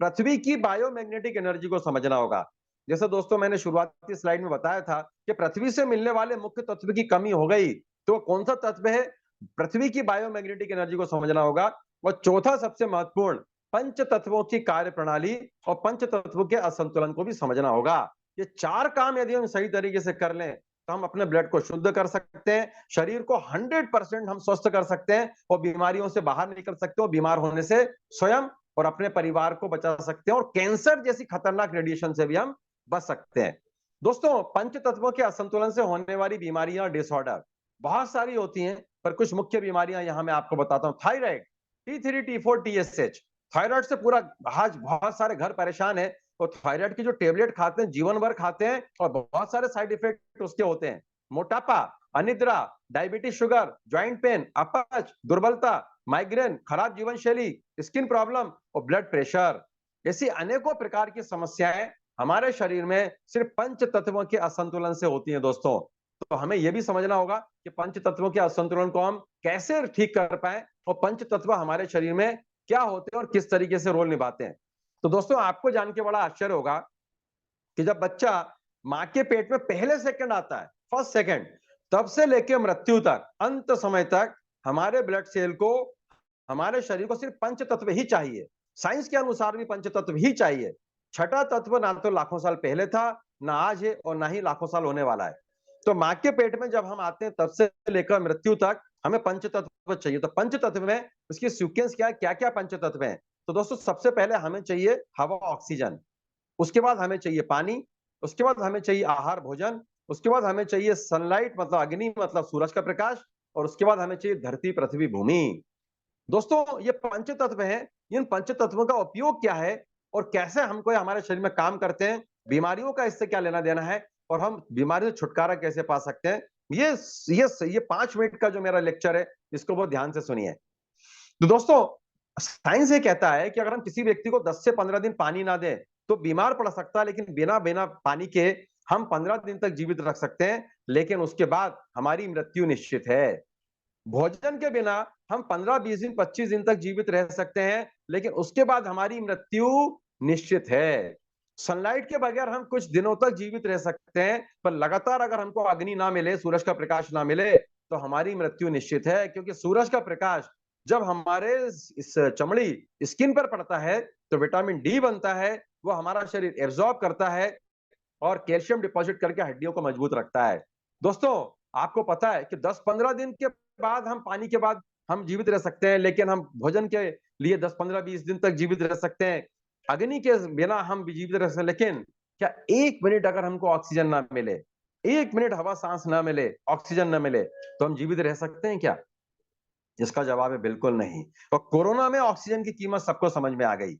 पृथ्वी की बायोमैग्नेटिक एनर्जी को समझना होगा। जैसे दोस्तों मैंने शुरुआती स्लाइड में बताया था कि पृथ्वी से मिलने वाले मुख्य तत्व की कमी हो गई, तो कौन सा तत्व है? पृथ्वी की बायोमैग्नेटिक एनर्जी को समझना होगा। और चौथा सबसे महत्वपूर्ण, पंच तत्वों की कार्य प्रणाली और पंच तत्वों के असंतुलन को भी समझना होगा। ये 4 काम यदि हम सही तरीके से कर लें तो हम अपने ब्लड को शुद्ध कर सकते हैं, शरीर को 100% हम स्वस्थ कर सकते हैं, और बीमारियों से बाहर निकल सकते हैं, और बीमार होने से स्वयं और अपने परिवार को बचा सकते हैं, और कैंसर जैसी खतरनाक रेडिएशन से भी हम बच सकते हैं। दोस्तों पंच तत्वों के असंतुलन से होने वाली बीमारियां, डिसऑर्डर बहुत सारी होती हैं, पर कुछ मुख्य बीमारियां यहां मैं आपको बताता हूं। Thyroid, T3, T4, TSH, thyroid से पूरा आज बहुत सारे घर परेशान है। तो थायराइड की जो टेबलेट खाते हैं, जीवन भर खाते हैं, और बहुत सारे साइड इफेक्ट उसके होते हैं। मोटापा, अनिद्रा, डायबिटीज, शुगर, ज्वाइंट पेन, अपच, दुर्बलता, माइग्रेन, खराब जीवन शैली, स्किन प्रॉब्लम और ब्लड प्रेशर, ऐसी अनेकों प्रकार की समस्याएं हमारे शरीर में सिर्फ पंच तत्वों के असंतुलन से होती हैं दोस्तों। तो हमें यह भी समझना होगा कि पंच तत्वों के असंतुलन को हम कैसे ठीक कर पाए, और पंच तत्व हमारे शरीर में क्या होते हैं और किस तरीके से रोल निभाते हैं। तो दोस्तों आपको जान के बड़ा आश्चर्य होगा कि जब बच्चा मां के पेट में पहले सेकंड आता है, फर्स्ट सेकंड, तब से लेकर मृत्यु तक, अंत समय तक हमारे ब्लड सेल को, हमारे शरीर को सिर्फ पंच तत्व ही चाहिए। साइंस के अनुसार भी पंच तत्व ही चाहिए। छठा तत्व ना तो लाखों साल पहले था, ना आज है, और ना ही लाखों साल होने वाला है। तो मां के पेट में जब हम आते हैं तब से लेकर मृत्यु तक हमें पंच तत्व चाहिए। तो पंच तत्व में उसकी सीक्वेंस क्या है, क्या क्या पंच तत्व है? तो दोस्तों सबसे पहले हमें चाहिए हवा, ऑक्सीजन, उसके बाद हमें चाहिए पानी, उसके बाद हमें चाहिए आहार, भोजन, उसके बाद हमें चाहिए सनलाइट मतलब अग्नि मतलब सूरज का प्रकाश, और उसके बाद हमें चाहिए धरती, पृथ्वी, भूमि। दोस्तों ये पंच तत्व हैं, इन पंच तत्वों का उपयोग क्या है और कैसे हमको हमारे शरीर में काम करते हैं, बीमारियों का इससे क्या लेना देना है, और हम बीमारी से छुटकारा कैसे पा सकते हैं, ये 5 मिनट का जो मेरा लेक्चर है इसको बहुत ध्यान से सुनिए। तो दोस्तों साइंस ये कहता है कि अगर हम किसी व्यक्ति को 10 से 15 दिन पानी ना दें तो बीमार पड़ सकता है, लेकिन बिना बिना पानी के हम 15 दिन तक जीवित रख सकते हैं, लेकिन उसके बाद हमारी मृत्यु निश्चित है। भोजन के बिना हम 15, 20 दिन, 25 दिन तक जीवित रह सकते हैं, लेकिन उसके बाद हमारी मृत्यु निश्चित है। सनलाइट के बगैर हम कुछ दिनों तक जीवित रह सकते हैं, पर लगातार अगर हमको अग्नि ना मिले, सूरज का प्रकाश ना मिले, तो हमारी मृत्यु निश्चित है। क्योंकि सूरज का प्रकाश जब हमारे इस चमड़ी, स्किन पर पड़ता है तो विटामिन डी बनता है, वो हमारा शरीर एब्जॉर्ब करता है और कैल्शियम डिपॉजिट करके हड्डियों को मजबूत रखता है। दोस्तों आपको पता है कि 10-15 दिन के बाद हम पानी के बाद हम जीवित रह सकते हैं, लेकिन हम भोजन के लिए 10-15-20 दिन तक जीवित रह सकते हैं। अग्नि के बिना हम भी जीवित रह सकते हैं, लेकिन क्या 1 मिनट अगर हमको ऑक्सीजन ना मिले, 1 मिनट हवा सांस ना मिले, ऑक्सीजन ना मिले, तो हम जीवित रह सकते हैं क्या? इसका जवाब है बिल्कुल नहीं। और कोरोना में ऑक्सीजन की कीमत सबको समझ में आ गई।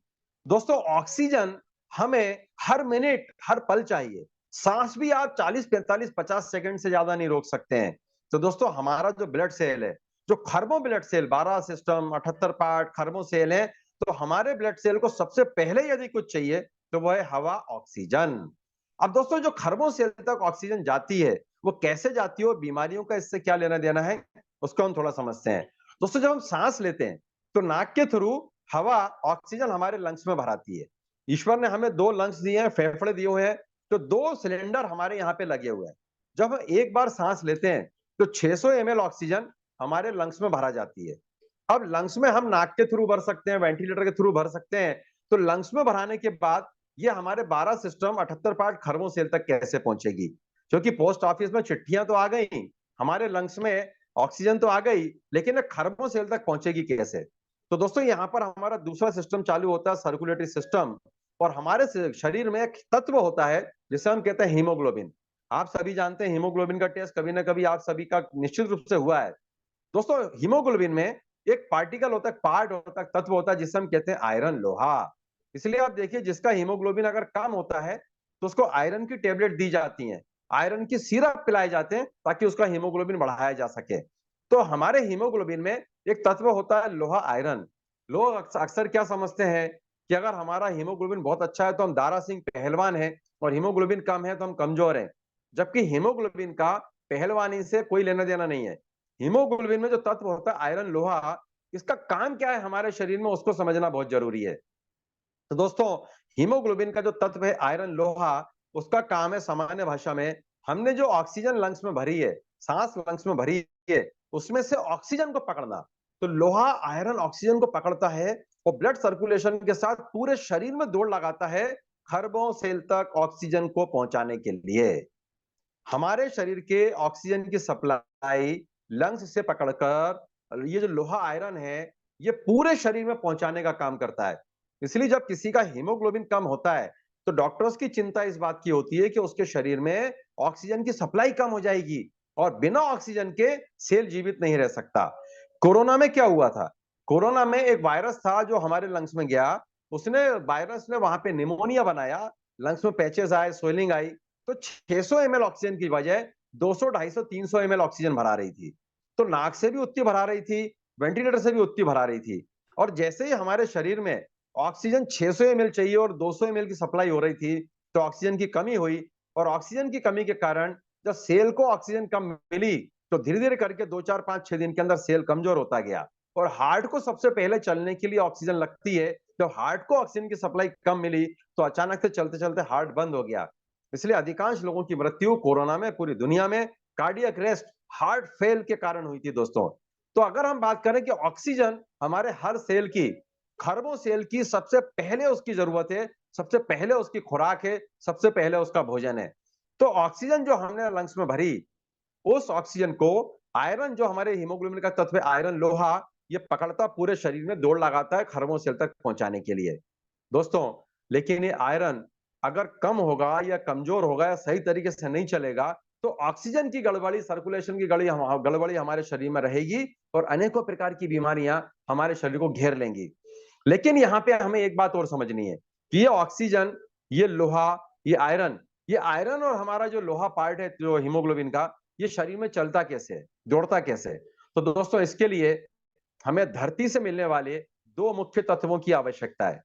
दोस्तों ऑक्सीजन हमें हर मिनट, हर पल चाहिए। सांस भी आप 40, 45, 50 सेकंड से ज्यादा नहीं रोक सकते हैं। तो दोस्तों हमारा जो ब्लड सेल है, जो खरबों ब्लड सेल, 12 सिस्टम, 78 पार्ट, खरबों सेल है, तो हमारे ब्लड सेल को सबसे पहले यदि कुछ चाहिए तो वह है हवा, ऑक्सीजन। अब दोस्तों जो खरबों सेल तक ऑक्सीजन जाती है, वो कैसे जाती है और बीमारियों का इससे क्या लेना देना है, उसको हम थोड़ा समझते हैं। दोस्तों जब हम सांस लेते हैं तो नाक के थ्रू हवा, ऑक्सीजन हमारे लंग्स में भराती है। ईश्वर ने हमें 2 लंग्स दिए हैं, फेफड़े दिए हुए हैं, तो 2 सिलेंडर हमारे यहाँ पे लगे हुए हैं। जब हम एक बार सांस लेते हैं तो 600 ml ऑक्सीजन हमारे लंग्स में भरा जाती है। अब लंग्स में हम नाक के थ्रू भर सकते हैं, वेंटिलेटर के थ्रू भर सकते हैं। तो लंग्स में भराने के बाद ये हमारे 12 सिस्टम 78 पार्ट खरबों सेल तक कैसे पहुंचेगी? क्योंकि पोस्ट ऑफिस में चिट्ठियां तो आ गई, हमारे लंग्स में ऑक्सीजन तो आ गई, लेकिन ये खरबों सेल तक पहुंचेगी कैसे? तो दोस्तों यहाँ पर हमारा दूसरा सिस्टम चालू होता है, सर्कुलेटरी सिस्टम। और हमारे शरीर में एक तत्व होता है जिसे हम कहते हैं हीमोग्लोबिन। आप सभी जानते हैं हीमोग्लोबिन का टेस्ट कभी ना कभी आप सभी का निश्चित रूप से हुआ है। दोस्तों हीमोग्लोबिन में एक पार्टिकल होता है, पार्ट होता है, तत्व होता है जिसे हम कहते हैं आयरन, लोहा। इसलिए आप देखिए जिसका हीमोग्लोबिन अगर कम होता है तो उसको आयरन की टेबलेट दी जाती है, आयरन की सिरप पिलाए जाते हैं ताकि उसका हीमोग्लोबिन बढ़ाया जा सके। तो हमारे हीमोग्लोबिन में एक तत्व होता है लोहा, आयरन। लोग अक्सर क्या समझते हैं कि अगर हमारा हीमोग्लोबिन बहुत अच्छा है तो हम दारा सिंह पहलवान है, और हीमोग्लोबिन कम है तो हम कमजोर हैं। जबकि हीमोग्लोबिन का पहलवानी से कोई लेना देना नहीं है। हीमोग्लोबिन में जो तत्व होता है आयरन, लोहा, इसका काम क्या है हमारे शरीर में उसको समझना बहुत जरूरी है। तो दोस्तों हीमोग्लोबिन का जो तत्व है आयरन, लोहा, उसका काम है सामान्य भाषा में, हमने जो ऑक्सीजन लंग्स में भरी है, सांस लंग्स में भरी है, उसमें से ऑक्सीजन को पकड़ना। तो लोहा, आयरन ऑक्सीजन को पकड़ता है और ब्लड सर्कुलेशन के साथ पूरे शरीर में दौड़ लगाता है खरबों सेल तक ऑक्सीजन को पहुंचाने के लिए। हमारे शरीर के ऑक्सीजन की सप्लाई लंग्स से पकड़कर ये जो लोहा, आयरन है, ये पूरे शरीर में पहुंचाने का काम करता है। इसलिए जब किसी का हीमोग्लोबिन कम होता है तो डॉक्टर्स की चिंता इस बात की होती है कि उसके शरीर में ऑक्सीजन की सप्लाई कम हो जाएगी और बिना ऑक्सीजन के सेल जीवित नहीं रह सकता। कोरोना में क्या हुआ था? कोरोना में एक वायरस था जो हमारे लंग्स में गया, उसने वायरस ने वहां पे निमोनिया बनाया, लंग्स में पैचेस आए, स्वेलिंग आई। तो 600 ml ऑक्सीजन की बजाय 200, 250, 300 ml ऑक्सीजन भरा रही थी। तो नाक से भी उतनी भरा रही थी, वेंटिलेटर से भी उतनी भरा रही थी। और जैसे ही हमारे शरीर में ऑक्सीजन 600 ml चाहिए और 200 ml की सप्लाई हो रही थी, तो ऑक्सीजन की कमी हुई। और ऑक्सीजन की कमी के कारण जब सेल को ऑक्सीजन कम मिली तो धीरे धीरे करके 2, 4, 5, 6 दिन के अंदर सेल कमजोर होता गया। और हार्ट को सबसे पहले चलने के लिए ऑक्सीजन लगती है। जब हार्ट को ऑक्सीजन की सप्लाई कम मिली तो अचानक से चलते चलते हार्ट बंद हो गया। इसलिए अधिकांश लोगों की मृत्यु कोरोना में पूरी दुनिया में कार्डियक अरेस्ट, हार्ट फेल के कारण हुई थी दोस्तों। तो अगर हम बात करें कि ऑक्सीजन हमारे हर सेल की, खरबों सेल की सबसे पहले उसकी जरूरत है, सबसे पहले उसकी खुराक है, सबसे पहले उसका भोजन है। तो ऑक्सीजन जो हमने लंग्स में भरी, उस ऑक्सीजन को आयरन, जो हमारे हीमोग्लोबिन का तत्व है आयरन, लोहा, ये पकड़ता पूरे शरीर में दौड़ लगाता है खरबों सेल तक पहुंचाने के लिए दोस्तों। लेकिन ये आयरन अगर कम होगा या कमजोर होगा या सही तरीके से नहीं चलेगा तो ऑक्सीजन की गड़बड़ी, सर्कुलेशन की गड़बड़ी हमारे शरीर में रहेगी और अनेकों प्रकार की बीमारियां हमारे शरीर को घेर लेंगी। लेकिन यहाँ पे हमें एक बात और समझनी है कि ये ऑक्सीजन, ये लोहा, ये आयरन और हमारा जो लोहा पार्ट है जो हीमोग्लोबिन का, ये शरीर में चलता कैसे है, दौड़ता कैसे है? तो दोस्तों इसके लिए हमें धरती से मिलने वाले दो मुख्य तत्वों की आवश्यकता है।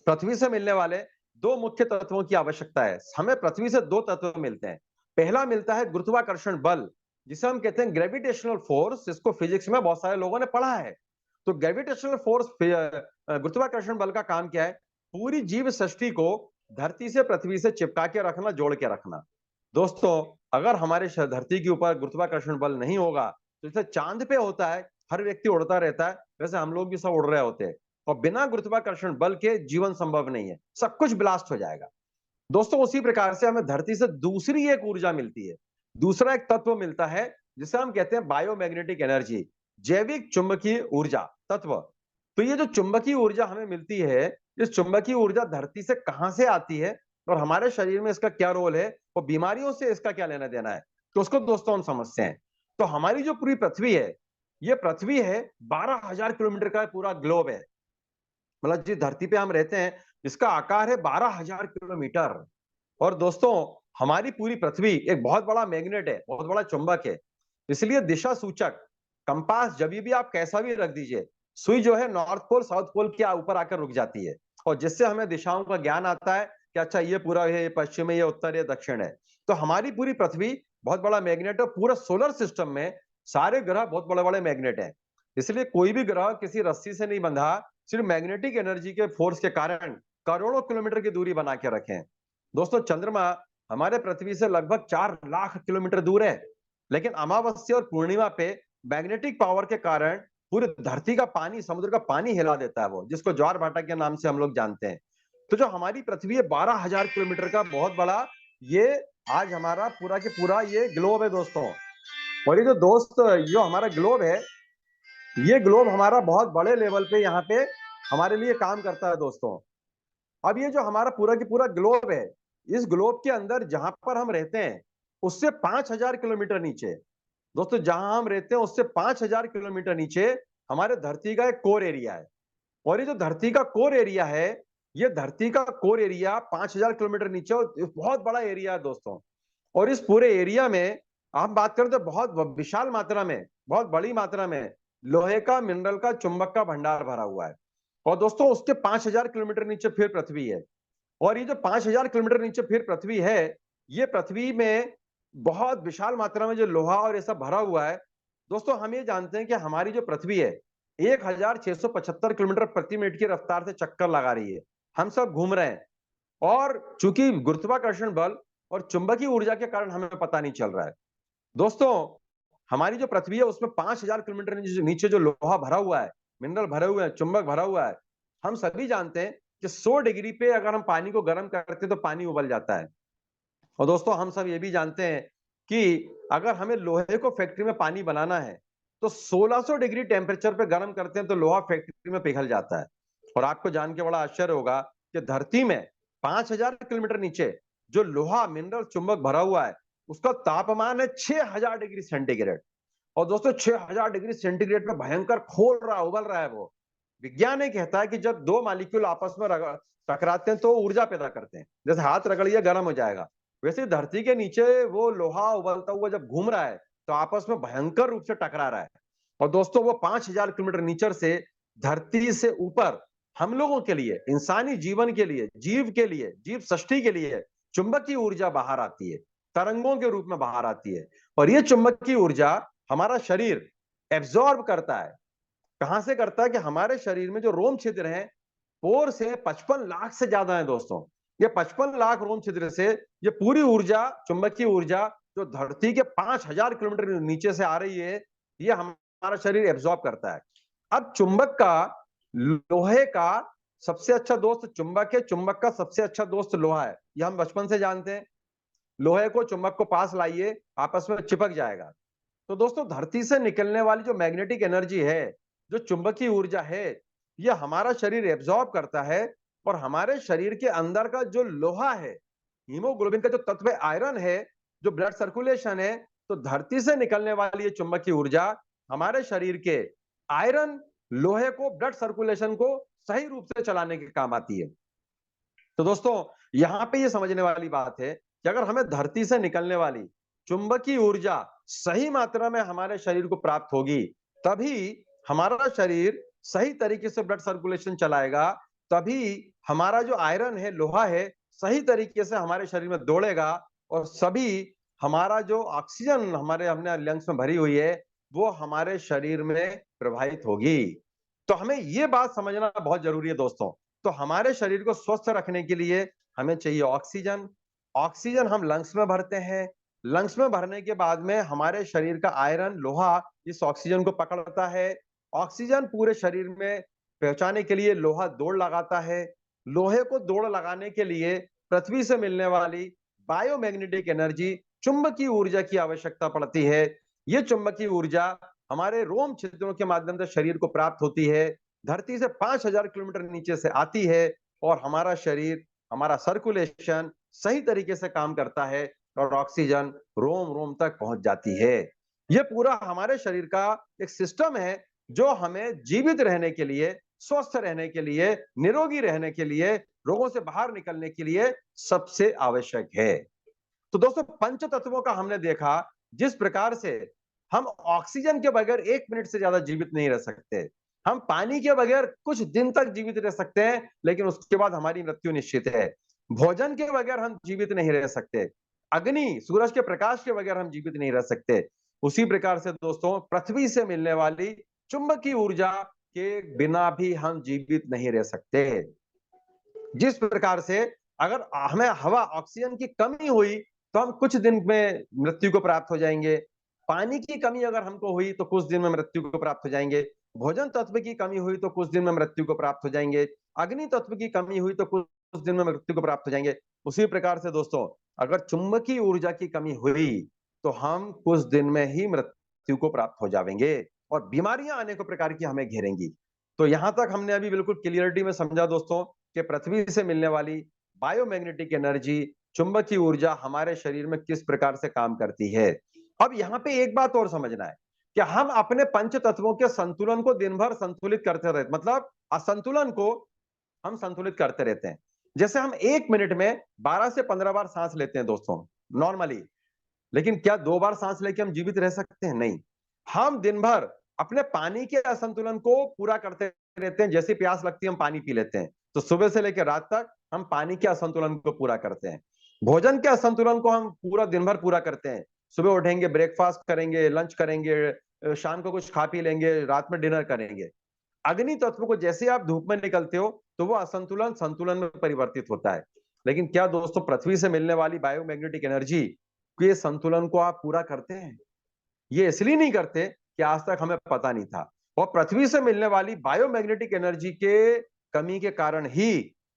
पृथ्वी से मिलने वाले दो मुख्य तत्वों की आवश्यकता है। हमें पृथ्वी से दो तत्व मिलते हैं। पहला मिलता है गुरुत्वाकर्षण बल, जिसे हम कहते हैं ग्रेविटेशनल फोर्स। इसको फिजिक्स में बहुत सारे लोगों ने पढ़ा है। तो ग्रेविटेशनल फोर्स, गुरुत्वाकर्षण बल का काम क्या है? पूरी जीव सृष्टि को धरती से, पृथ्वी से चिपका के रखना, जोड़ के रखना। दोस्तों अगर हमारे धरती के ऊपर गुरुत्वाकर्षण बल नहीं होगा तो जैसे चांद पे होता है, हर व्यक्ति उड़ता रहता है, वैसे हम लोग भी सब उड़ रहे होते हैं। और बिना गुरुत्वाकर्षण बल के जीवन संभव नहीं है, सब कुछ ब्लास्ट हो जाएगा। दोस्तों उसी प्रकार से हमें धरती से दूसरी एक ऊर्जा मिलती है, दूसरा एक तत्व मिलता है जिसे हम कहते हैं बायोमैग्नेटिक एनर्जी, जैविक चुंबकीय ऊर्जा तत्व। तो ये जो चुंबकीय ऊर्जा हमें मिलती है, इस चुंबकीय ऊर्जा धरती से कहां से आती है और हमारे शरीर में इसका क्या रोल है और बीमारियों से इसका क्या लेना देना है, तो उसको दोस्तों हम समझते हैं। तो हमारी जो पूरी पृथ्वी है, ये पृथ्वी है 12,000 किलोमीटर का पूरा ग्लोब है। मतलब जिस धरती पे हम रहते हैं इसका आकार है 12,000 किलोमीटर। और दोस्तों हमारी पूरी पृथ्वी एक बहुत बड़ा मैग्नेट है, बहुत बड़ा चुंबक है। इसलिए दिशा सूचक कंपास जब भी आप कैसा भी रख दीजिए, सुई जो है नॉर्थ पोल साउथ पोल के ऊपर आकर रुक जाती है। और जिससे हमें दिशाओं का ज्ञान आता है कि अच्छा ये पूरा है, ये पश्चिम है, ये उत्तर, ये दक्षिण है। तो हमारी पूरी पृथ्वी बहुत बड़ा मैग्नेट है। पूरा सोलर सिस्टम में सारे ग्रह बहुत बड़े बड़े मैग्नेट है। इसलिए कोई भी ग्रह किसी रस्सी से नहीं बंधा, सिर्फ मैग्नेटिक एनर्जी के फोर्स के कारण करोड़ों किलोमीटर की दूरी बना के रखे हैं। दोस्तों चंद्रमा हमारे पृथ्वी से लगभग 4 लाख किलोमीटर दूर है, लेकिन अमावस्या और पूर्णिमा पे मैग्नेटिक पावर के कारण पूरी धरती का पानी, समुद्र का पानी हिला देता है वो, जिसको ज्वार भाटा के नाम से हम लोग जानते हैं। तो जो हमारी पृथ्वी है 12,000 किलोमीटर का बहुत बड़ा, ये आज हमारा पूरा के पूरा ये ग्लोब है दोस्तों। और ये जो दोस्त जो हमारा ग्लोब है, ये ग्लोब हमारा बहुत बड़े लेवल पे यहाँ पे हमारे लिए काम करता है दोस्तों। अब ये जो हमारा पूरा की पूरा ग्लोब है, इस ग्लोब के अंदर जहां पर हम रहते हैं उससे 5,000 किलोमीटर नीचे दोस्तों, जहां हम रहते हैं उससे 5,000 किलोमीटर नीचे हमारे धरती का एक कोर एरिया है। और ये जो धरती का कोर एरिया है, ये धरती का कोर एरिया 5,000 किलोमीटर नीचे बहुत बड़ा एरिया है दोस्तों। और इस पूरे एरिया में हम बात करें तो बहुत विशाल मात्रा में, बहुत बड़ी मात्रा में लोहे का, मिनरल का, चुंबक का भंडार भरा हुआ है। और दोस्तों उसके 5,000 किलोमीटर नीचे फिर पृथ्वी है। और ये जो 5,000 किलोमीटर नीचे फिर पृथ्वी है, ये पृथ्वी में बहुत विशाल मात्रा में जो लोहा और ये सब भरा हुआ है। दोस्तों हम ये जानते हैं कि हमारी जो पृथ्वी है 1,675 किलोमीटर प्रति मिनट की रफ्तार से चक्कर लगा रही है, हम सब घूम रहे हैं। और चूंकि गुरुत्वाकर्षण बल और चुंबकीय ऊर्जा के कारण हमें पता नहीं चल रहा है दोस्तों। हमारी जो पृथ्वी है उसमें 5,000 किलोमीटर नीचे जो लोहा भरा हुआ है, मिनरल भरे हुए हैं, चुंबक भरा हुआ है। हम सभी जानते हैं कि 100 डिग्री पे अगर हम पानी को गर्म करते हैं तो पानी उबल जाता है। और दोस्तों हम सब ये भी जानते हैं कि अगर हमें लोहे को फैक्ट्री में पानी बनाना है तो 1600 डिग्री टेम्परेचर पे गर्म करते हैं तो लोहा फैक्ट्री में पिघल जाता है। और आपको जान के बड़ा आश्चर्य होगा कि धरती में 5,000 किलोमीटर नीचे जो लोहा, मिनरल, चुंबक भरा हुआ है, उसका तापमान है 6,000 डिग्री सेंटीग्रेड। और दोस्तों 6,000 डिग्री सेंटीग्रेड पे भयंकर खोल रहा, उबल रहा है वो। विज्ञान ये कहता है कि जब दो मॉलिक्यूल आपस में टकराते हैं तो ऊर्जा पैदा करते हैं, जैसे हाथ रगड़िए गर्म हो जाएगा, वैसे धरती के नीचे वो लोहा उबलता हुआ जब घूम रहा है तो आपस में भयंकर रूप से टकरा रहा है। और दोस्तों वो 5,000 किलोमीटर नीचे से धरती से ऊपर हम लोगों के लिए, इंसानी जीवन के लिए, जीव के लिए, जीव सृष्टि के लिए चुंबकीय ऊर्जा बाहर आती है, तरंगों के रूप में बाहर आती है। और ये चुंबकीय ऊर्जा हमारा शरीर एब्जॉर्ब करता है। कहां से करता है कि हमारे शरीर में जो रोम छिद्र हैं, पोर से 55 लाख से ज्यादा है दोस्तों। ये 55 लाख रोम छिद्र से ये पूरी ऊर्जा, चुंबकीय ऊर्जा जो धरती के 5,000 किलोमीटर नीचे से आ रही है, ये हमारा शरीर एब्जॉर्ब करता है। अब चुंबक का, लोहे का सबसे अच्छा दोस्त चुंबक है, चुंबक का सबसे अच्छा दोस्त लोहा है, ये हम बचपन से जानते हैं। लोहे को, चुंबक को पास लाइए, आपस में चिपक जाएगा। तो दोस्तों धरती से निकलने वाली जो मैग्नेटिक एनर्जी है, जो चुंबकीय ऊर्जा है, ये हमारा शरीर एब्जॉर्ब करता है। और हमारे शरीर के अंदर का जो लोहा है, हीमोग्लोबिन का जो तत्व है, आयरन है, जो ब्लड सर्कुलेशन है, तो धरती से निकलने वाली ये चुंबकीय ऊर्जा हमारे शरीर के आयरन, लोहे को, ब्लड सर्कुलेशन को सही रूप से चलाने के काम आती है। तो दोस्तों यहां पे ये समझने वाली बात है कि अगर हमें धरती से निकलने वाली चुंबकीय ऊर्जा सही मात्रा में हमारे शरीर को प्राप्त होगी, तभी हमारा शरीर सही तरीके से ब्लड सर्कुलेशन चलाएगा, तभी हमारा जो आयरन है, लोहा है, सही तरीके से हमारे शरीर में दौड़ेगा। और सभी हमारा जो ऑक्सीजन हमारे हमने लंग्स में भरी हुई है, वो हमारे शरीर में प्रवाहित होगी। तो हमें ये बात समझना बहुत जरूरी है दोस्तों। तो हमारे शरीर को स्वस्थ रखने के लिए हमें चाहिए ऑक्सीजन। ऑक्सीजन हम लंग्स में भरते हैं, लंग्स में भरने के बाद में हमारे शरीर का आयरन, लोहा इस ऑक्सीजन को पकड़ता है। ऑक्सीजन पूरे शरीर में पहुंचाने के लिए लोहा दौड़ लगाता है। लोहे को दौड़ लगाने के लिए पृथ्वी से मिलने वाली बायोमैग्नेटिक एनर्जी, चुंबकीय ऊर्जा की आवश्यकता पड़ती है। ये चुंबकीय ऊर्जा हमारे रोम छिद्रों के माध्यम से शरीर को प्राप्त होती है, धरती से 5,000 किलोमीटर नीचे से आती है, और हमारा शरीर, हमारा सर्कुलेशन सही तरीके से काम करता है और ऑक्सीजन रोम रोम तक पहुंच जाती है। ये पूरा हमारे शरीर का एक सिस्टम है जो हमें जीवित रहने के लिए, स्वस्थ रहने के लिए, निरोगी रहने के लिए, रोगों से बाहर निकलने के लिए सबसे आवश्यक है। तो दोस्तों पंच तत्वों का हमने देखा, जिस प्रकार से हम ऑक्सीजन के बगैर 1 मिनट से ज्यादा जीवित नहीं रह सकते, हम पानी के बगैर कुछ दिन तक जीवित रह सकते हैं, लेकिन उसके बाद हमारी मृत्यु निश्चित है। भोजन के बगैर हम जीवित नहीं रह सकते, अग्नि, सूरज के प्रकाश के बगैर हम जीवित नहीं रह सकते। उसी प्रकार से दोस्तों पृथ्वी से मिलने वाली चुंबकीय ऊर्जा के बिना भी हम जीवित नहीं रह सकते। जिस प्रकार से अगर हमें हवा, ऑक्सीजन की कमी हुई तो हम कुछ दिन में मृत्यु को प्राप्त हो जाएंगे, पानी की कमी अगर हमको हुई तो कुछ दिन में मृत्यु को प्राप्त हो जाएंगे। भोजन तत्व की कमी हुई तो कुछ दिन में मृत्यु को प्राप्त हो जाएंगे, अग्नि तत्व की कमी हुई तो कुछ दिन में मृत्यु को प्राप्त हो जाएंगे। उसी प्रकार से दोस्तों, अगर चुंबकीय ऊर्जा की कमी हुई तो हम कुछ दिन में ही मृत्यु को प्राप्त हो जाएंगे और बीमारियां अनेक प्रकार की हमें घेरेंगी। तो यहां तक हमने अभी बिल्कुल क्लियरिटी में समझा दोस्तों कि पृथ्वी से मिलने वाली बायोमैग्नेटिक एनर्जी, चुंबकीय ऊर्जा हमारे शरीर में किस प्रकार से काम करती है। अब यहाँ पे एक बात और समझना है कि हम अपने पंच तत्वों के संतुलन को दिन भर संतुलित करते रहते, मतलब असंतुलन को हम संतुलित करते रहते हैं। जैसे हम 1 मिनट में 12 से 15 बार सांस लेते हैं दोस्तों नॉर्मली, लेकिन क्या 2 बार सांस लेके हम जीवित रह सकते हैं? नहीं। हम दिन भर अपने पानी के असंतुलन को पूरा करते रहते हैं। जैसे प्यास लगती है हम पानी पी लेते हैं, तो सुबह से लेकर रात तक हम पानी के असंतुलन को पूरा करते हैं। भोजन के असंतुलन को हम पूरा दिन भर पूरा करते हैं। सुबह उठेंगे, ब्रेकफास्ट करेंगे, लंच करेंगे, शाम को कुछ खा पी लेंगे, रात में डिनर करेंगे। अग्नि तत्व को जैसे आप धूप में निकलते हो तो वो असंतुलन संतुलन में परिवर्तित होता है। लेकिन क्या दोस्तों पृथ्वी से मिलने वाली बायोमैग्नेटिक एनर्जी के संतुलन को आप पूरा करते हैं? ये इसलिए नहीं करते कि आज तक हमें पता नहीं था। और पृथ्वी से मिलने वाली बायोमैग्नेटिक एनर्जी के कमी के कारण ही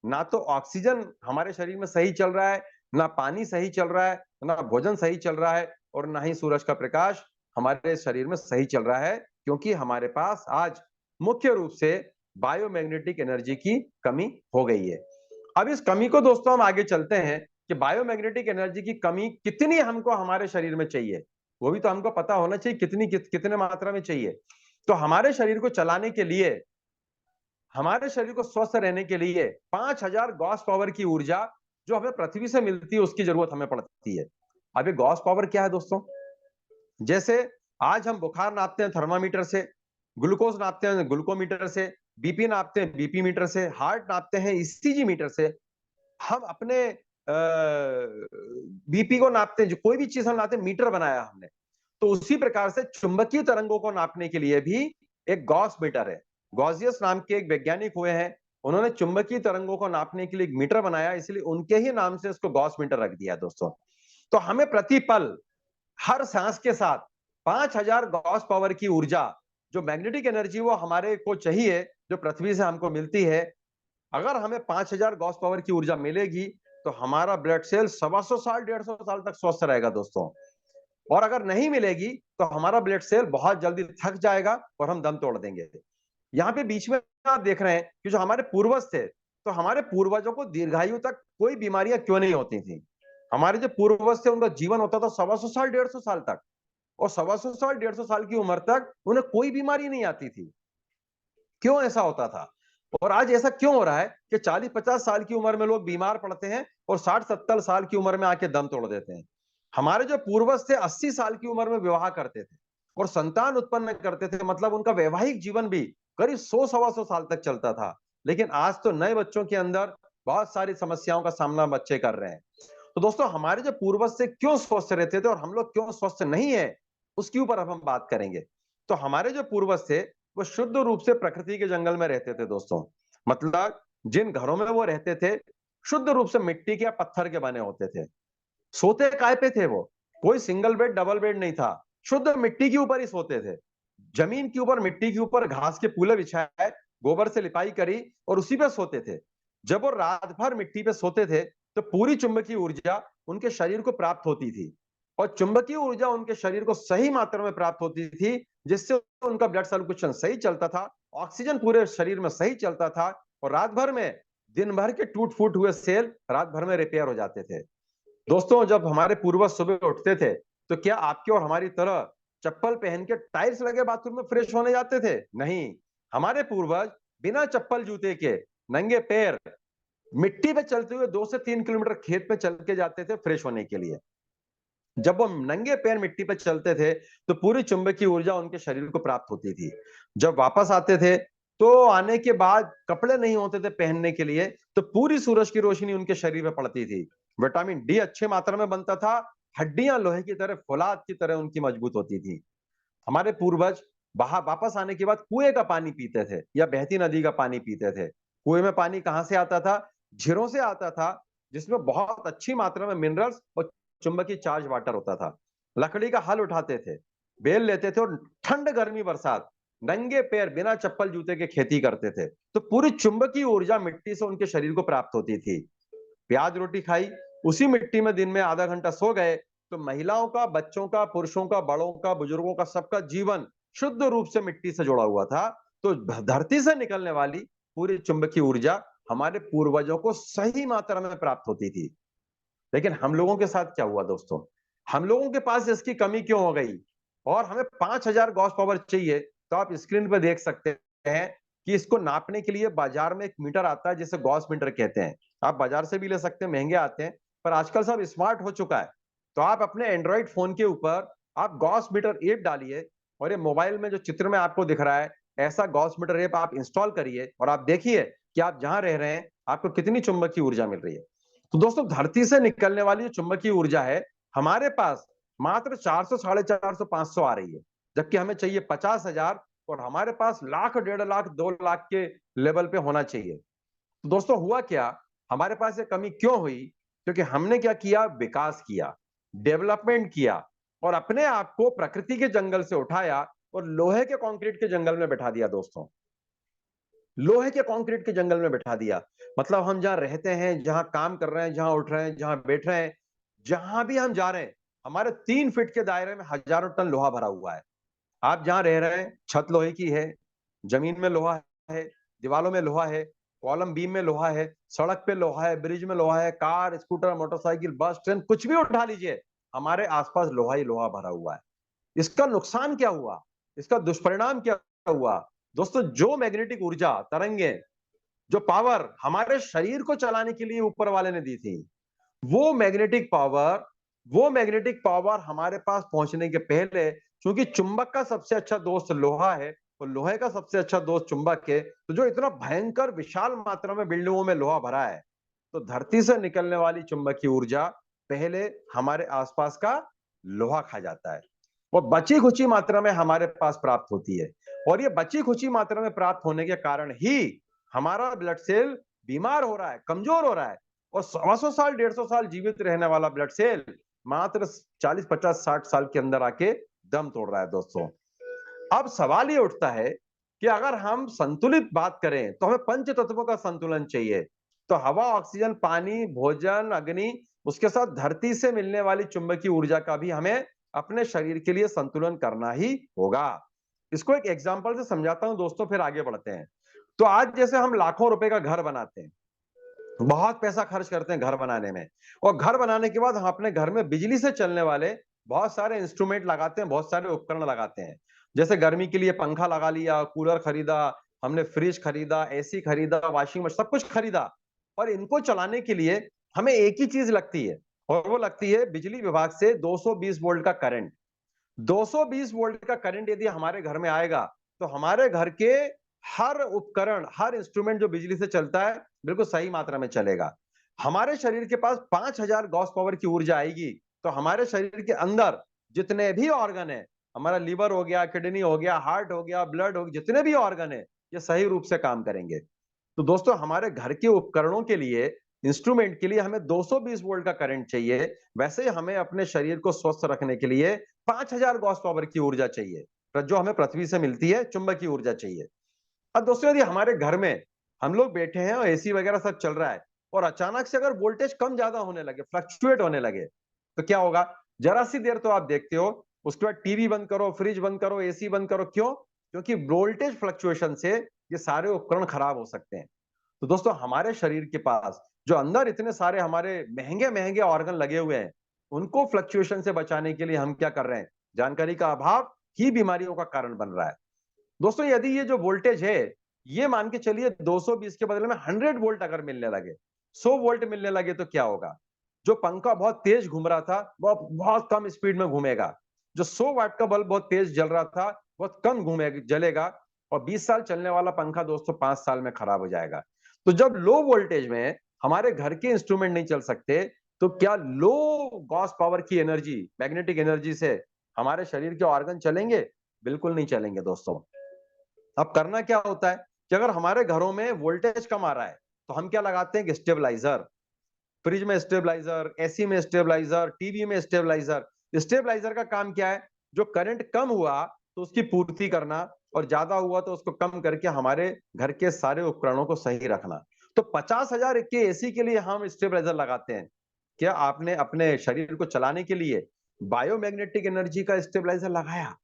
ना तो ऑक्सीजन हमारे शरीर में सही चल रहा है, ना पानी सही चल रहा है, ना भोजन सही चल रहा है, और ना ही सूरज का प्रकाश हमारे शरीर में सही चल रहा है, क्योंकि हमारे पास आज मुख्य रूप से बायोमैग्नेटिक एनर्जी की कमी हो गई है। अब इस कमी को दोस्तों हम आगे चलते हैं कि बायोमैग्नेटिक एनर्जी की कमी कितनी हमको हमारे शरीर में चाहिए, वो भी तो हमको पता होना चाहिए कितने मात्रा में चाहिए। तो हमारे शरीर को चलाने के लिए, हमारे शरीर को स्वस्थ रहने के लिए 5000 गॉस पावर की ऊर्जा जो हमें पृथ्वी से मिलती है उसकी जरूरत हमें पड़ती है। अब ये गॉस पावर क्या है दोस्तों? जैसे आज हम बुखार नापते हैं थर्मामीटर से, ग्लूकोज नापते हैं ग्लूकोमीटर से, बीपी नापते हैं बीपी मीटर से, हार्ट नापते हैं ईसीजी मीटर से। हम अपने बीपी को नापते हैं, जो कोई भी चीज हम नापते हैं मीटर बनाया हमने। तो उसी प्रकार से चुंबकीय तरंगों को नापने के लिए भी एक गॉस मीटर है। गॉसियस नाम के एक वैज्ञानिक हुए हैं, उन्होंने चुंबकीय तरंगों को नापने के लिए एक मीटर बनाया, इसलिए उनके ही नाम से इसको गॉस मीटर रख दिया दोस्तों। तो हमें प्रतिपल हर सांस के साथ 5000 गॉस पावर की ऊर्जा, जो मैग्नेटिक एनर्जी वो हमारे को चाहिए, जो पृथ्वी से हमको मिलती है, अगर हमें 5000 गॉस पावर की ऊर्जा मिलेगी तो हमारा ब्लड सेल 125 साल 150 साल तक स्वस्थ रहेगा दोस्तों। और अगर नहीं मिलेगी तो हमारा ब्लड सेल बहुत जल्दी थक जाएगा और हम दम तोड़ देंगे। यहाँ पे बीच में आप देख रहे हैं कि जो हमारे पूर्वज थे, तो हमारे पूर्वजों को दीर्घायु तक कोई बीमारियां क्यों नहीं होती थी? हमारे जो पूर्वज थे उनका जीवन होता था 125 साल 150 साल तक, और 125 साल 150 साल की उम्र तक उन्हें कोई बीमारी नहीं आती थी। क्यों ऐसा होता था? और आज ऐसा क्यों हो रहा है कि 40-50 साल की उम्र में लोग बीमार पड़ते हैं और 60-70 साल की उम्र में आके दम तोड़ देते हैं? हमारे जो पूर्वज थे 80 साल की उम्र में विवाह करते थे और संतान उत्पन्न करते थे, मतलब उनका वैवाहिक जीवन भी करीब 100-125 साल तक चलता था। लेकिन आज तो नए बच्चों के अंदर बहुत सारी समस्याओं का सामना बच्चे कर रहे हैं। तो दोस्तों हमारे जो पूर्वज थे क्यों स्वस्थ रहते थे और हम लोग क्यों स्वस्थ नहीं है, उसके ऊपर अब हम बात करेंगे। तो हमारे जो पूर्वज थे वो शुद्ध रूप से प्रकृति के जंगल में रहते थे दोस्तों। मतलब जिन घरों में वो रहते थे शुद्ध रूप से मिट्टी के या पत्थर के बने होते थे। सोते काय पे थे वो? कोई सिंगल बेड डबल बेड नहीं था, शुद्ध मिट्टी के ऊपर ही सोते थे। जमीन के ऊपर मिट्टी के ऊपर घास के पूले बिछाए, गोबर से लिपाई करी और उसी पे सोते थे। जब वो रात भर मिट्टी पे सोते थे तो पूरी चुंबकीय ऊर्जा उनके शरीर को प्राप्त होती थी, और चुंबकीय ऊर्जा उनके शरीर को सही मात्रा में प्राप्त होती थी, जिससे उनका ब्लड सर्कुलेशन सही चलता था, ऑक्सीजन पूरे शरीर में सही चलता था, और रात भर में दिन भर के टूट फूट हुए सेल रात भर में रिपेयर हो जाते थे। दोस्तों जब हमारे पूर्वज सुबह उठते थे तो क्या आपके और हमारी तरह चप्पल पहन के टाइल्स लगे बाथरूम में फ्रेश होने जाते थे? नहीं। हमारे पूर्वज बिना चप्पल जूते के नंगे पैर मिट्टी पे चलते हुए 2 से 3 किलोमीटर खेत पे चल के जाते थे फ्रेश होने के लिए। जब वो नंगे पैर मिट्टी पे चलते थे तो पूरी चुंबकीय ऊर्जा उनके शरीर को प्राप्त होती थी। जब वापस आते थे तो आने के बाद कपड़े नहीं होते थे पहनने के लिए, तो पूरी सूरज की रोशनी उनके शरीर में पड़ती थी, विटामिन डी अच्छे मात्रा में बनता था, हड्डियां लोहे की तरह फौलाद की तरह उनकी मजबूत होती थी। हमारे पूर्वज बाहर वापस आने के बाद कुएं का पानी पीते थे या बहती नदी का पानी पीते थे। कुएं में पानी कहां से आता था? झीलों से आता था, जिसमें बहुत अच्छी मात्रा में मिनरल्स और चुंबकीय चार्ज वाटर होता था। लकड़ी का हल उठाते थे, बेल लेते थे और ठंड गर्मी बरसात नंगे पैर बिना चप्पल जूते के खेती करते थे, तो पूरी चुंबकीय ऊर्जा मिट्टी से उनके शरीर को प्राप्त होती थी। प्याज रोटी खाई, उसी मिट्टी में दिन में आधा घंटा सो गए, तो महिलाओं का, बच्चों का, पुरुषों का, बड़ों का, बुजुर्गों का, सबका जीवन शुद्ध रूप से मिट्टी से जुड़ा हुआ था। तो धरती से निकलने वाली पूरी चुंबकीय ऊर्जा हमारे पूर्वजों को सही मात्रा में प्राप्त होती थी। लेकिन हम लोगों के साथ क्या हुआ दोस्तों? हम लोगों के पास इसकी कमी क्यों हो गई? और हमें 5000 गॉस पावर चाहिए। तो आप स्क्रीन पर देख सकते हैं कि इसको नापने के लिए बाजार में एक मीटर आता है जिसे गॉस मीटर कहते हैं। आप बाजार से भी ले सकते हैं, महंगे आते हैं, पर आजकल सब स्मार्ट हो चुका है। तो आप अपने एंड्रॉइड फोन के ऊपर आप गॉस मीटर ऐप डालिए और ये मोबाइल में जो चित्र में आपको दिख रहा है, ऐसा गॉस मीटर ऐप आप इंस्टॉल करिए और आप देखिए कि आप जहां रह रहे हैं आपको कितनी चुंबकीय ऊर्जा मिल रही है। तो दोस्तों, धरती से निकलने वाली जो चुंबकीय ऊर्जा है, हमारे पास मात्र 400, 450, 500 आ रही है, जबकि हमें चाहिए 50,000 और हमारे पास लाख, 1.5 लाख, 2 लाख के लेवल पे होना चाहिए। तो दोस्तों, हुआ क्या? हमारे पास ये कमी क्यों हुई? क्योंकि हमने क्या किया? विकास किया, डेवलपमेंट किया और अपने आप को प्रकृति के जंगल से उठाया और लोहे के कंक्रीट के जंगल में बैठा दिया दोस्तों। लोहे के कंक्रीट के जंगल में बैठा दिया। मतलब हम जहां रहते हैं, जहां काम कर रहे हैं, जहां उठ रहे हैं, जहां बैठ रहे हैं, जहां भी हम जा रहे हैं, हमारे 3 फीट के दायरे में हजारों टन लोहा भरा हुआ है। आप जहां रह रहे हैं, छत लोहे की है, जमीन में लोहा है, दीवालों में लोहा है, कॉलम बीम में लोहा है, सड़क पे लोहा है, ब्रिज में लोहा है, कार, स्कूटर, मोटरसाइकिल, बस, ट्रेन, कुछ भी उठा लीजिए, हमारे आसपास लोहा ही लोहा भरा हुआ है। इसका नुकसान क्या हुआ? इसका दुष्परिणाम क्या हुआ? दोस्तों, जो मैग्नेटिक ऊर्जा, तरंगे, जो पावर हमारे शरीर को चलाने के लिए ऊपर वाले ने दी थी, वो मैग्नेटिक पावर वो मैग्नेटिक पावर हमारे पास पहुंचने के पहले, क्योंकि चुंबक का सबसे अच्छा दोस्त लोहा है और लोहे का सबसे अच्छा दोस्त चुंबक है, तो जो इतना भयंकर विशाल मात्रा में बिल्डिंगों में लोहा भरा है, तो धरती से निकलने वाली चुंबकीय ऊर्जा पहले हमारे आसपास का लोहा खा जाता है और बची खुची मात्रा में हमारे पास प्राप्त होती है। और ये बची खुची मात्रा में प्राप्त होने के कारण ही हमारा ब्लड सेल बीमार हो रहा है, कमजोर हो रहा है और 100 साल, 150 साल जीवित रहने वाला ब्लड सेल मात्र 40, 50, 60 साल के अंदर आके दम तोड़ रहा है दोस्तों। अब सवाल ये उठता है कि अगर हम संतुलित बात करें तो हमें पंच तत्वों का संतुलन चाहिए। तो हवा, ऑक्सीजन, पानी, भोजन, अग्नि, उसके साथ धरती से मिलने वाली चुंबकीय ऊर्जा का भी हमें अपने शरीर के लिए संतुलन करना ही होगा। इसको एक एग्जांपल से समझाता हूं दोस्तों, फिर आगे बढ़ते हैं। तो आज जैसे हम लाखों रुपए का घर बनाते हैं, बहुत पैसा खर्च करते हैं घर बनाने में, और घर बनाने के बाद हम अपने घर में बिजली से चलने वाले बहुत सारे इंस्ट्रूमेंट लगाते हैं, बहुत सारे उपकरण लगाते हैं। जैसे गर्मी के लिए पंखा लगा लिया, कूलर खरीदा, हमने फ्रिज खरीदा, एसी खरीदा, वॉशिंग मशीन, सब कुछ खरीदा। और इनको चलाने के लिए हमें एक ही चीज लगती है और वो लगती है बिजली विभाग से 220 वोल्ट का करंट। 220 वोल्ट का करंट यदि हमारे घर में आएगा तो हमारे घर के हर उपकरण, हर इंस्ट्रूमेंट जो बिजली से चलता है, बिल्कुल सही मात्रा में चलेगा। हमारे शरीर के पास 5000 गॉस पावर की ऊर्जा आएगी तो हमारे शरीर के अंदर जितने भी ऑर्गन है, हमारा लीवर हो गया, किडनी हो गया, हार्ट हो गया, ब्लड हो गया, जितने भी ऑर्गन है, ये सही रूप से काम करेंगे। तो दोस्तों, हमारे घर के उपकरणों के लिए, इंस्ट्रूमेंट के लिए हमें 220 वोल्ट का करंट चाहिए। वैसे ही हमें अपने शरीर को स्वस्थ रखने के लिए 5000 गॉस पावर की ऊर्जा चाहिए, जो हमें पृथ्वी से मिलती है, चुंबकीय ऊर्जा चाहिए। अब दोस्तों, यदि हमारे घर में हम लोग बैठे हैं और एसी वगैरह सब चल रहा है और अचानक से अगर वोल्टेज कम ज्यादा होने लगे, फ्लक्चुएट होने लगे, तो क्या होगा? जरा सी देर तो आप देखते हो, उसके बाद टीवी बंद करो, फ्रिज बंद करो, एसी बंद करो। क्यों? क्योंकि वोल्टेज फ्लक्चुएशन से ये सारे उपकरण खराब हो सकते हैं। तो दोस्तों, हमारे शरीर के पास जो अंदर इतने सारे हमारे महंगे महंगे ऑर्गन लगे हुए हैं, उनको फ्लक्चुएशन से बचाने के लिए हम क्या कर रहे हैं? जानकारी का अभाव ही बीमारियों का कारण बन रहा है। दोस्तों, यदि ये जो वोल्टेज है, ये मान के चलिए 220 के बदले में 100 वोल्ट अगर मिलने लगे, 100 वोल्ट मिलने लगे, तो क्या होगा? जो पंखा बहुत तेज घूम रहा था वो अब बहुत कम स्पीड में घूमेगा। जो 100 वाट का बल्ब बहुत तेज जल रहा था बहुत कम घूमेगा, जलेगा। और 20 साल चलने वाला पंखा दोस्तों 5 साल में खराब हो जाएगा। तो जब लो वोल्टेज में हमारे घर के इंस्ट्रूमेंट नहीं चल सकते, तो क्या लो गॉस पावर की एनर्जी, मैग्नेटिक एनर्जी से हमारे शरीर के ऑर्गन चलेंगे? बिल्कुल नहीं चलेंगे दोस्तों। अब करना क्या होता है कि अगर हमारे घरों में वोल्टेज कम आ रहा है तो हम क्या लगाते हैं? स्टेबलाइजर। फ्रिज में स्टेबलाइजर, एसी में स्टेबलाइजर, टीवी में स्टेबलाइजर। स्टेबलाइजर का काम क्या है? जो करंट कम हुआ तो उसकी पूर्ति करना और ज्यादा हुआ तो उसको कम करके हमारे घर के सारे उपकरणों को सही रखना। तो 50,000 के एसी के लिए हम स्टेबलाइजर लगाते हैं। क्या आपने अपने शरीर को चलाने के लिए बायोमैग्नेटिक एनर्जी का स्टेबलाइजर लगाया?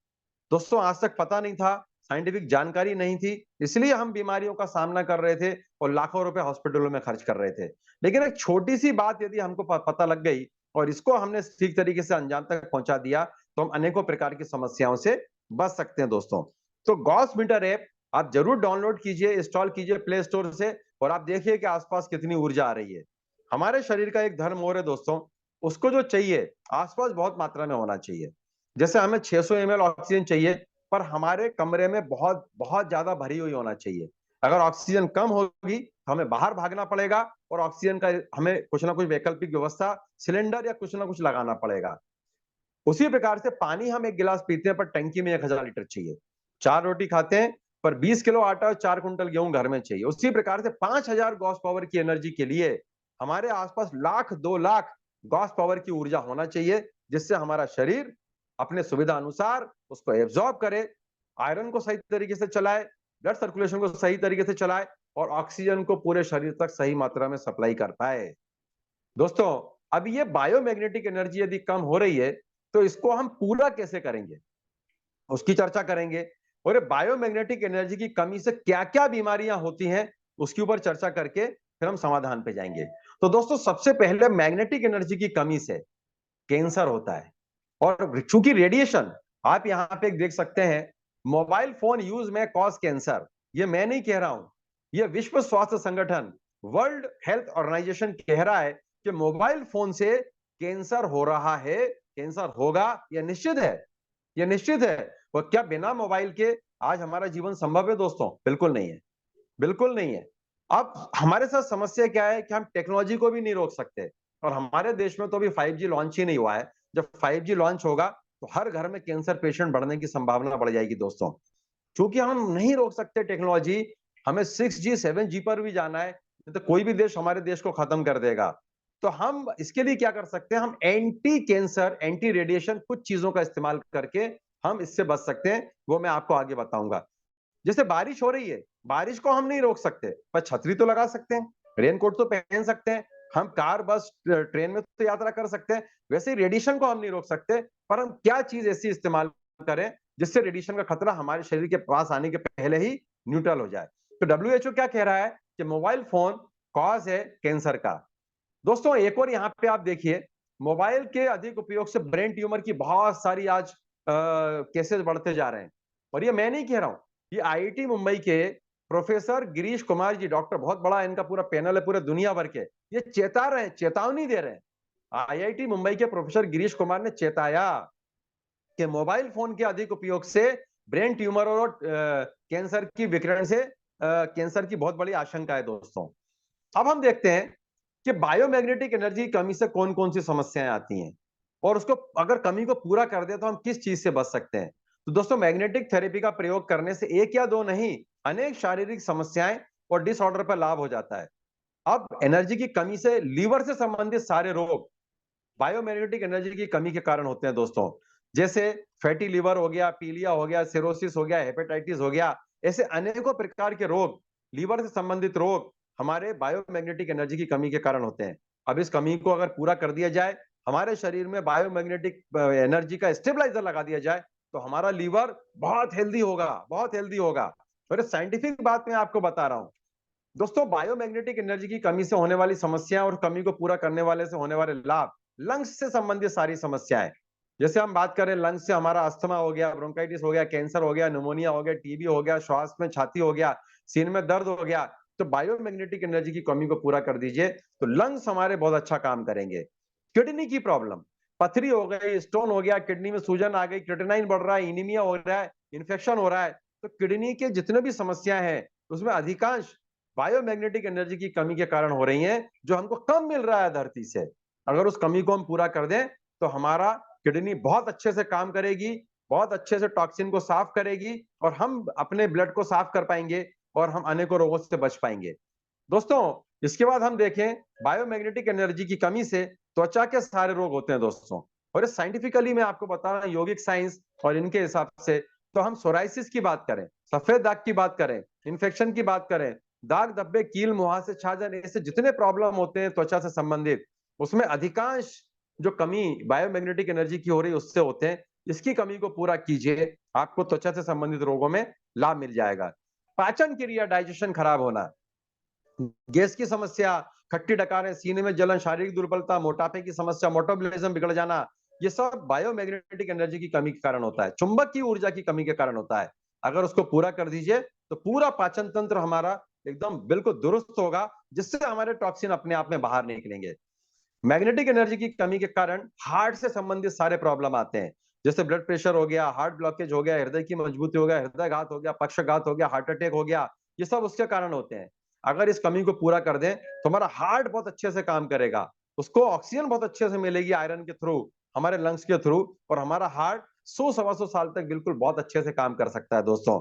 दोस्तों आज तक पता नहीं था, साइंटिफिक जानकारी नहीं थी, इसलिए हम बीमारियों का सामना कर रहे थे और लाखों रुपए हॉस्पिटलों में खर्च कर रहे थे। लेकिन एक छोटी सी बात यदि हमको पता लग गई और इसको हमने ठीक तरीके से अंजाम तक पहुंचा दिया तो हम अनेकों प्रकार की समस्याओं से बच सकते हैं दोस्तों। तो गॉस मीटर ऐप आप जरूर डाउनलोड कीजिए, इंस्टॉल कीजिए प्ले स्टोर से और आप देखिए कि आसपास कितनी ऊर्जा आ रही है। हमारे शरीर का एक धर्म और है दोस्तों, उसको जो चाहिए आसपास बहुत मात्रा में होना चाहिए। जैसे हमें 600 ml ऑक्सीजन चाहिए, पर हमारे कमरे में बहुत बहुत ज्यादा भरी हुई होना चाहिए। अगर ऑक्सीजन कम होगी तो हमें बाहर भागना पड़ेगा और ऑक्सीजन का हमें कुछ ना कुछ वैकल्पिक व्यवस्था, सिलेंडर या कुछ ना कुछ लगाना पड़ेगा। उसी प्रकार से पानी हम एक गिलास पीते हैं पर टंकी में 1000 लीटर चाहिए। 4 रोटी खाते हैं पर 20 किलो आटा और 4 कुंटल गेहूं घर में चाहिए। उसी प्रकार से 5000 गॉस पावर की एनर्जी के लिए हमारे आसपास लाख 2 लाख गॉस पावर की ऊर्जा होना चाहिए, जिससे हमारा शरीर अपने सुविधा अनुसार उसको एब्जॉर्ब करे, आयरन को सही तरीके से चलाए, ब्लड सर्कुलेशन को सही तरीके से चलाए और ऑक्सीजन को पूरे शरीर तक सही मात्रा में सप्लाई कर पाए। दोस्तों अब ये बायोमैग्नेटिक एनर्जी यदि कम हो रही है तो इसको हम पूरा कैसे करेंगे, उसकी चर्चा करेंगे। और बायोमैग्नेटिक एनर्जी की कमी से क्या क्या बीमारियां होती हैं उसके ऊपर चर्चा करके फिर हम समाधान पे जाएंगे। तो दोस्तों सबसे पहले मैग्नेटिक एनर्जी की कमी से कैंसर होता है। और चूंकि रेडिएशन आप यहां पे देख सकते हैं, मोबाइल फोन यूज में कॉज कैंसर, ये मैं नहीं कह रहा हूं, ये विश्व स्वास्थ्य संगठन वर्ल्ड हेल्थ ऑर्गेनाइजेशन कह रहा है कि मोबाइल फोन से कैंसर हो रहा है, कैंसर होगा, यह निश्चित है, यह निश्चित है। और क्या बिना मोबाइल के आज हमारा जीवन संभव है दोस्तों? बिल्कुल नहीं है, बिल्कुल नहीं है। अब हमारे साथ समस्या क्या है कि हम टेक्नोलॉजी को भी नहीं रोक सकते और हमारे देश में तो अभी 5G लॉन्च ही नहीं हुआ है। जब 5G लॉन्च होगा तो हर घर में कैंसर पेशेंट बढ़ने की संभावना बढ़ जाएगी दोस्तों। क्योंकि हम नहीं रोक सकते टेक्नोलॉजी, हमें 6G 7G पर भी जाना है, तो कोई भी देश हमारे देश को खत्म कर देगा। तो हम इसके लिए क्या कर सकते हैं, हम एंटी कैंसर, एंटी रेडिएशन कुछ चीजों का इस्तेमाल करके हम इससे बच सकते हैं, वो मैं आपको आगे बताऊंगा। जैसे बारिश हो रही है, बारिश को हम नहीं रोक सकते पर छतरी तो लगा सकते हैं, रेनकोट तो पहन सकते हैं, हम कार बस ट्रेन में तो यात्रा कर सकते हैं। वैसे ही रेडिएशन को हम नहीं रोक सकते, पर हम क्या चीज ऐसी इस्तेमाल करें जिससे रेडिएशन का खतरा हमारे शरीर के पास आने के पहले ही न्यूट्रल हो जाए। तो WHO क्या कह रहा है कि मोबाइल फोन कॉज है कैंसर का। दोस्तों एक और यहाँ पे आप देखिए, मोबाइल के अधिक उपयोग से ब्रेन ट्यूमर की बहुत सारी आज केसेस बढ़ते जा रहे हैं। और ये मैं नहीं कह रहा हूं, ये IIT मुंबई के प्रोफेसर गिरीश कुमार जी, डॉक्टर, बहुत बड़ा इनका पूरा पैनल है पूरे दुनिया भर के, ये चेता रहे हैं, चेतावनी दे रहे हैं। IIT मुंबई के प्रोफेसर गिरीश कुमार ने चेताया कि मोबाइल फोन के अधिक उपयोग से ब्रेन ट्यूमर और कैंसर की विकिरण से कैंसर की बहुत बड़ी आशंका है दोस्तों। अब हम देखते हैं कि बायोमैग्नेटिक एनर्जी की कमी से कौन कौन सी समस्याएं आती हैं और उसको अगर कमी को पूरा कर दे तो हम किस चीज से बच सकते हैं। तो दोस्तों मैग्नेटिक थेरेपी का प्रयोग करने से एक या दो नहीं, अनेक शारीरिक समस्याएं और डिसऑर्डर पर लाभ हो जाता है। अब एनर्जी की कमी से लीवर से संबंधित सारे रोग बायोमैग्नेटिक एनर्जी की कमी के कारण होते हैं दोस्तों। जैसे फैटी लिवर हो गया, पीलिया हो गया, सिरोसिस हो गया, हेपेटाइटिस हो गया, ऐसे अनेकों प्रकार के रोग, लीवर से संबंधित रोग हमारे बायोमैग्नेटिक एनर्जी की कमी के कारण होते हैं। अब इस कमी को अगर पूरा कर दिया जाए, हमारे शरीर में बायोमैग्नेटिक एनर्जी का स्टेबलाइजर लगा दिया जाए तो हमारा लीवर बहुत हेल्दी होगा, बहुत हेल्दी होगा। और साइंटिफिक बात मैं आपको बता रहा हूं दोस्तों, बायोमैग्नेटिक एनर्जी की कमी से होने वाली समस्याएं और कमी को पूरा करने वाले से होने वाले लाभ, लंग्स से संबंधित सारी समस्याएं, जैसे हम बात करें लंग्स से हमारा अस्थमा हो गया, ब्रोंकाइटिस हो गया, कैंसर हो गया, निमोनिया हो गया, टीबी हो गया, श्वास में छाती हो गया, सीने में दर्द हो गया, तो बायोमैग्नेटिक एनर्जी की कमी को पूरा कर दीजिए तो लंग्स हमारे बहुत अच्छा काम करेंगे। किडनी की प्रॉब्लम, पथरी हो गई, स्टोन हो गया, किडनी में सूजन आ गई, क्रिएटिनिन बढ़ रहा है, एनीमिया हो रहा है, इन्फेक्शन हो रहा है, तो किडनी के जितने भी समस्याएं हैं उसमें अधिकांश बायोमैग्नेटिक एनर्जी की कमी के कारण हो रही हैं, जो हमको कम मिल रहा है धरती से। अगर उस कमी को हम पूरा कर दें तो हमारा किडनी बहुत अच्छे से काम करेगी, बहुत अच्छे से टॉक्सिन को साफ करेगी और हम अपने ब्लड को साफ कर पाएंगे और हम अनेकों रोगों से बच पाएंगे। दोस्तों इसके बाद हम देखें, बायोमैग्नेटिक एनर्जी की कमी से त्वचा के सारे रोग होते हैं दोस्तों। और साइंटिफिकली मैं आपको बता रहा हूं, यौगिक साइंस और इनके हिसाब से तो हम सोराइसिस की बात करें, सफेद दाग की बात करें, इन्फेक्शन की बात करें, दाग धब्बे, कील मुहासे, छाजन, ऐसे जितने प्रॉब्लम होते हैं त्वचा से संबंधित, उसमें अधिकांश जो कमी बायोमैग्नेटिक एनर्जी की हो रही है उससे होते हैं। इसकी कमी को पूरा कीजिए, आपको त्वचा से संबंधित रोगों में लाभ मिल जाएगा। पाचन क्रिया, डाइजेशन खराब होना, गैस की समस्या, खट्टी डकारें, सीने में जलन, शारीरिक दुर्बलता, मोटापे की समस्या, मेटाबॉलिज्म बिगड़ जाना, ये सब बायोमैग्नेटिक एनर्जी की कमी के कारण होता है, चुंबकीय ऊर्जा की कमी के कारण होता है। अगर उसको पूरा कर दीजिए तो पूरा पाचन तंत्र हमारा एकदम बिल्कुल दुरुस्त होगा, जिससे हमारे टॉक्सिन अपने आप में बाहर निकलेंगे। मैग्नेटिक एनर्जी की कमी के कारण हार्ट से संबंधित सारे प्रॉब्लम आते हैं, जैसे ब्लड प्रेशर हो गया, हार्ट ब्लॉकेज हो गया, हृदय की मजबूती हो गया, हृदयघात हो गया, पक्षघात हो गया, हार्ट अटैक हो गया, ये सब उसके कारण होते हैं। अगर इस कमी को पूरा कर दें तो हमारा हार्ट बहुत अच्छे से काम करेगा, उसको ऑक्सीजन बहुत अच्छे से मिलेगी आयरन के थ्रू, हमारे लंग्स के थ्रू, और हमारा हार्ट 100 सवा 100 साल तक बिल्कुल बहुत अच्छे से काम कर सकता है दोस्तों।